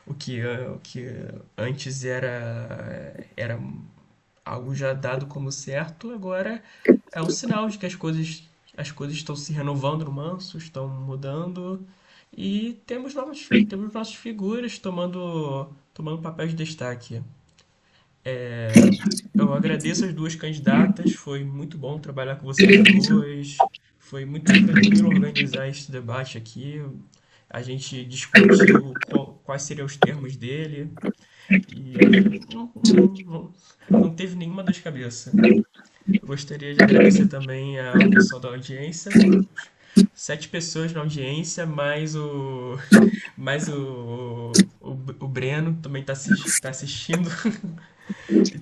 o que antes era algo já dado como certo, agora é um sinal de que as coisas estão se renovando no Manso, estão mudando e temos nossas figuras tomando papel de destaque. Eu agradeço as duas candidatas, foi muito bom trabalhar com vocês duas, foi muito tranquilo organizar esse debate aqui. A gente discutiu quais seriam os termos dele e não teve nenhuma dor de cabeça. Eu gostaria de agradecer também ao pessoal da audiência, 7 pessoas na audiência, mais o Breno também está assistindo.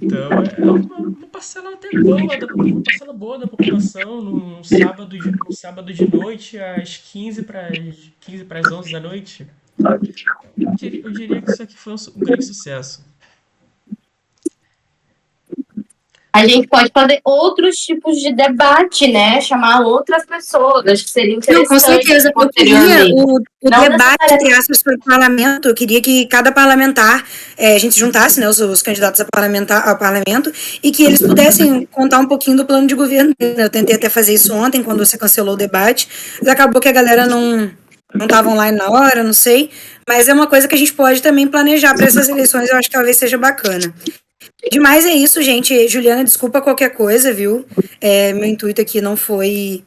Então é uma parcela até boa, uma parcela boa da população num sábado de noite às 15 para as 11 da noite. Eu diria que isso aqui foi um grande sucesso. A gente pode fazer outros tipos de debate, né? Chamar outras pessoas. Acho que seria interessante. Não, com certeza. Eu queria o debate, entre aspas, para o parlamento. Eu queria que cada parlamentar, a gente juntasse, né, os candidatos ao parlamento e que eles pudessem contar um pouquinho do plano de governo dele, né? Eu tentei até fazer isso ontem, quando você cancelou o debate, mas acabou que a galera não estava online na hora, não sei. Mas é uma coisa que a gente pode também planejar para essas eleições, eu acho que talvez seja bacana. Demais é isso, gente. Juliana, desculpa qualquer coisa, viu? Meu intuito aqui não foi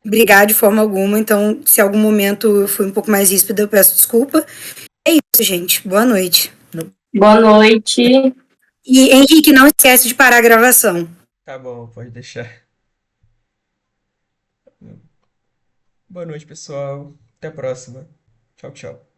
brigar de forma alguma, então se em algum momento eu fui um pouco mais ríspida, eu peço desculpa. É isso, gente. Boa noite. Boa noite. E Henrique, não esquece de parar a gravação. Tá bom, pode deixar. Boa noite, pessoal. Até a próxima. Tchau, tchau.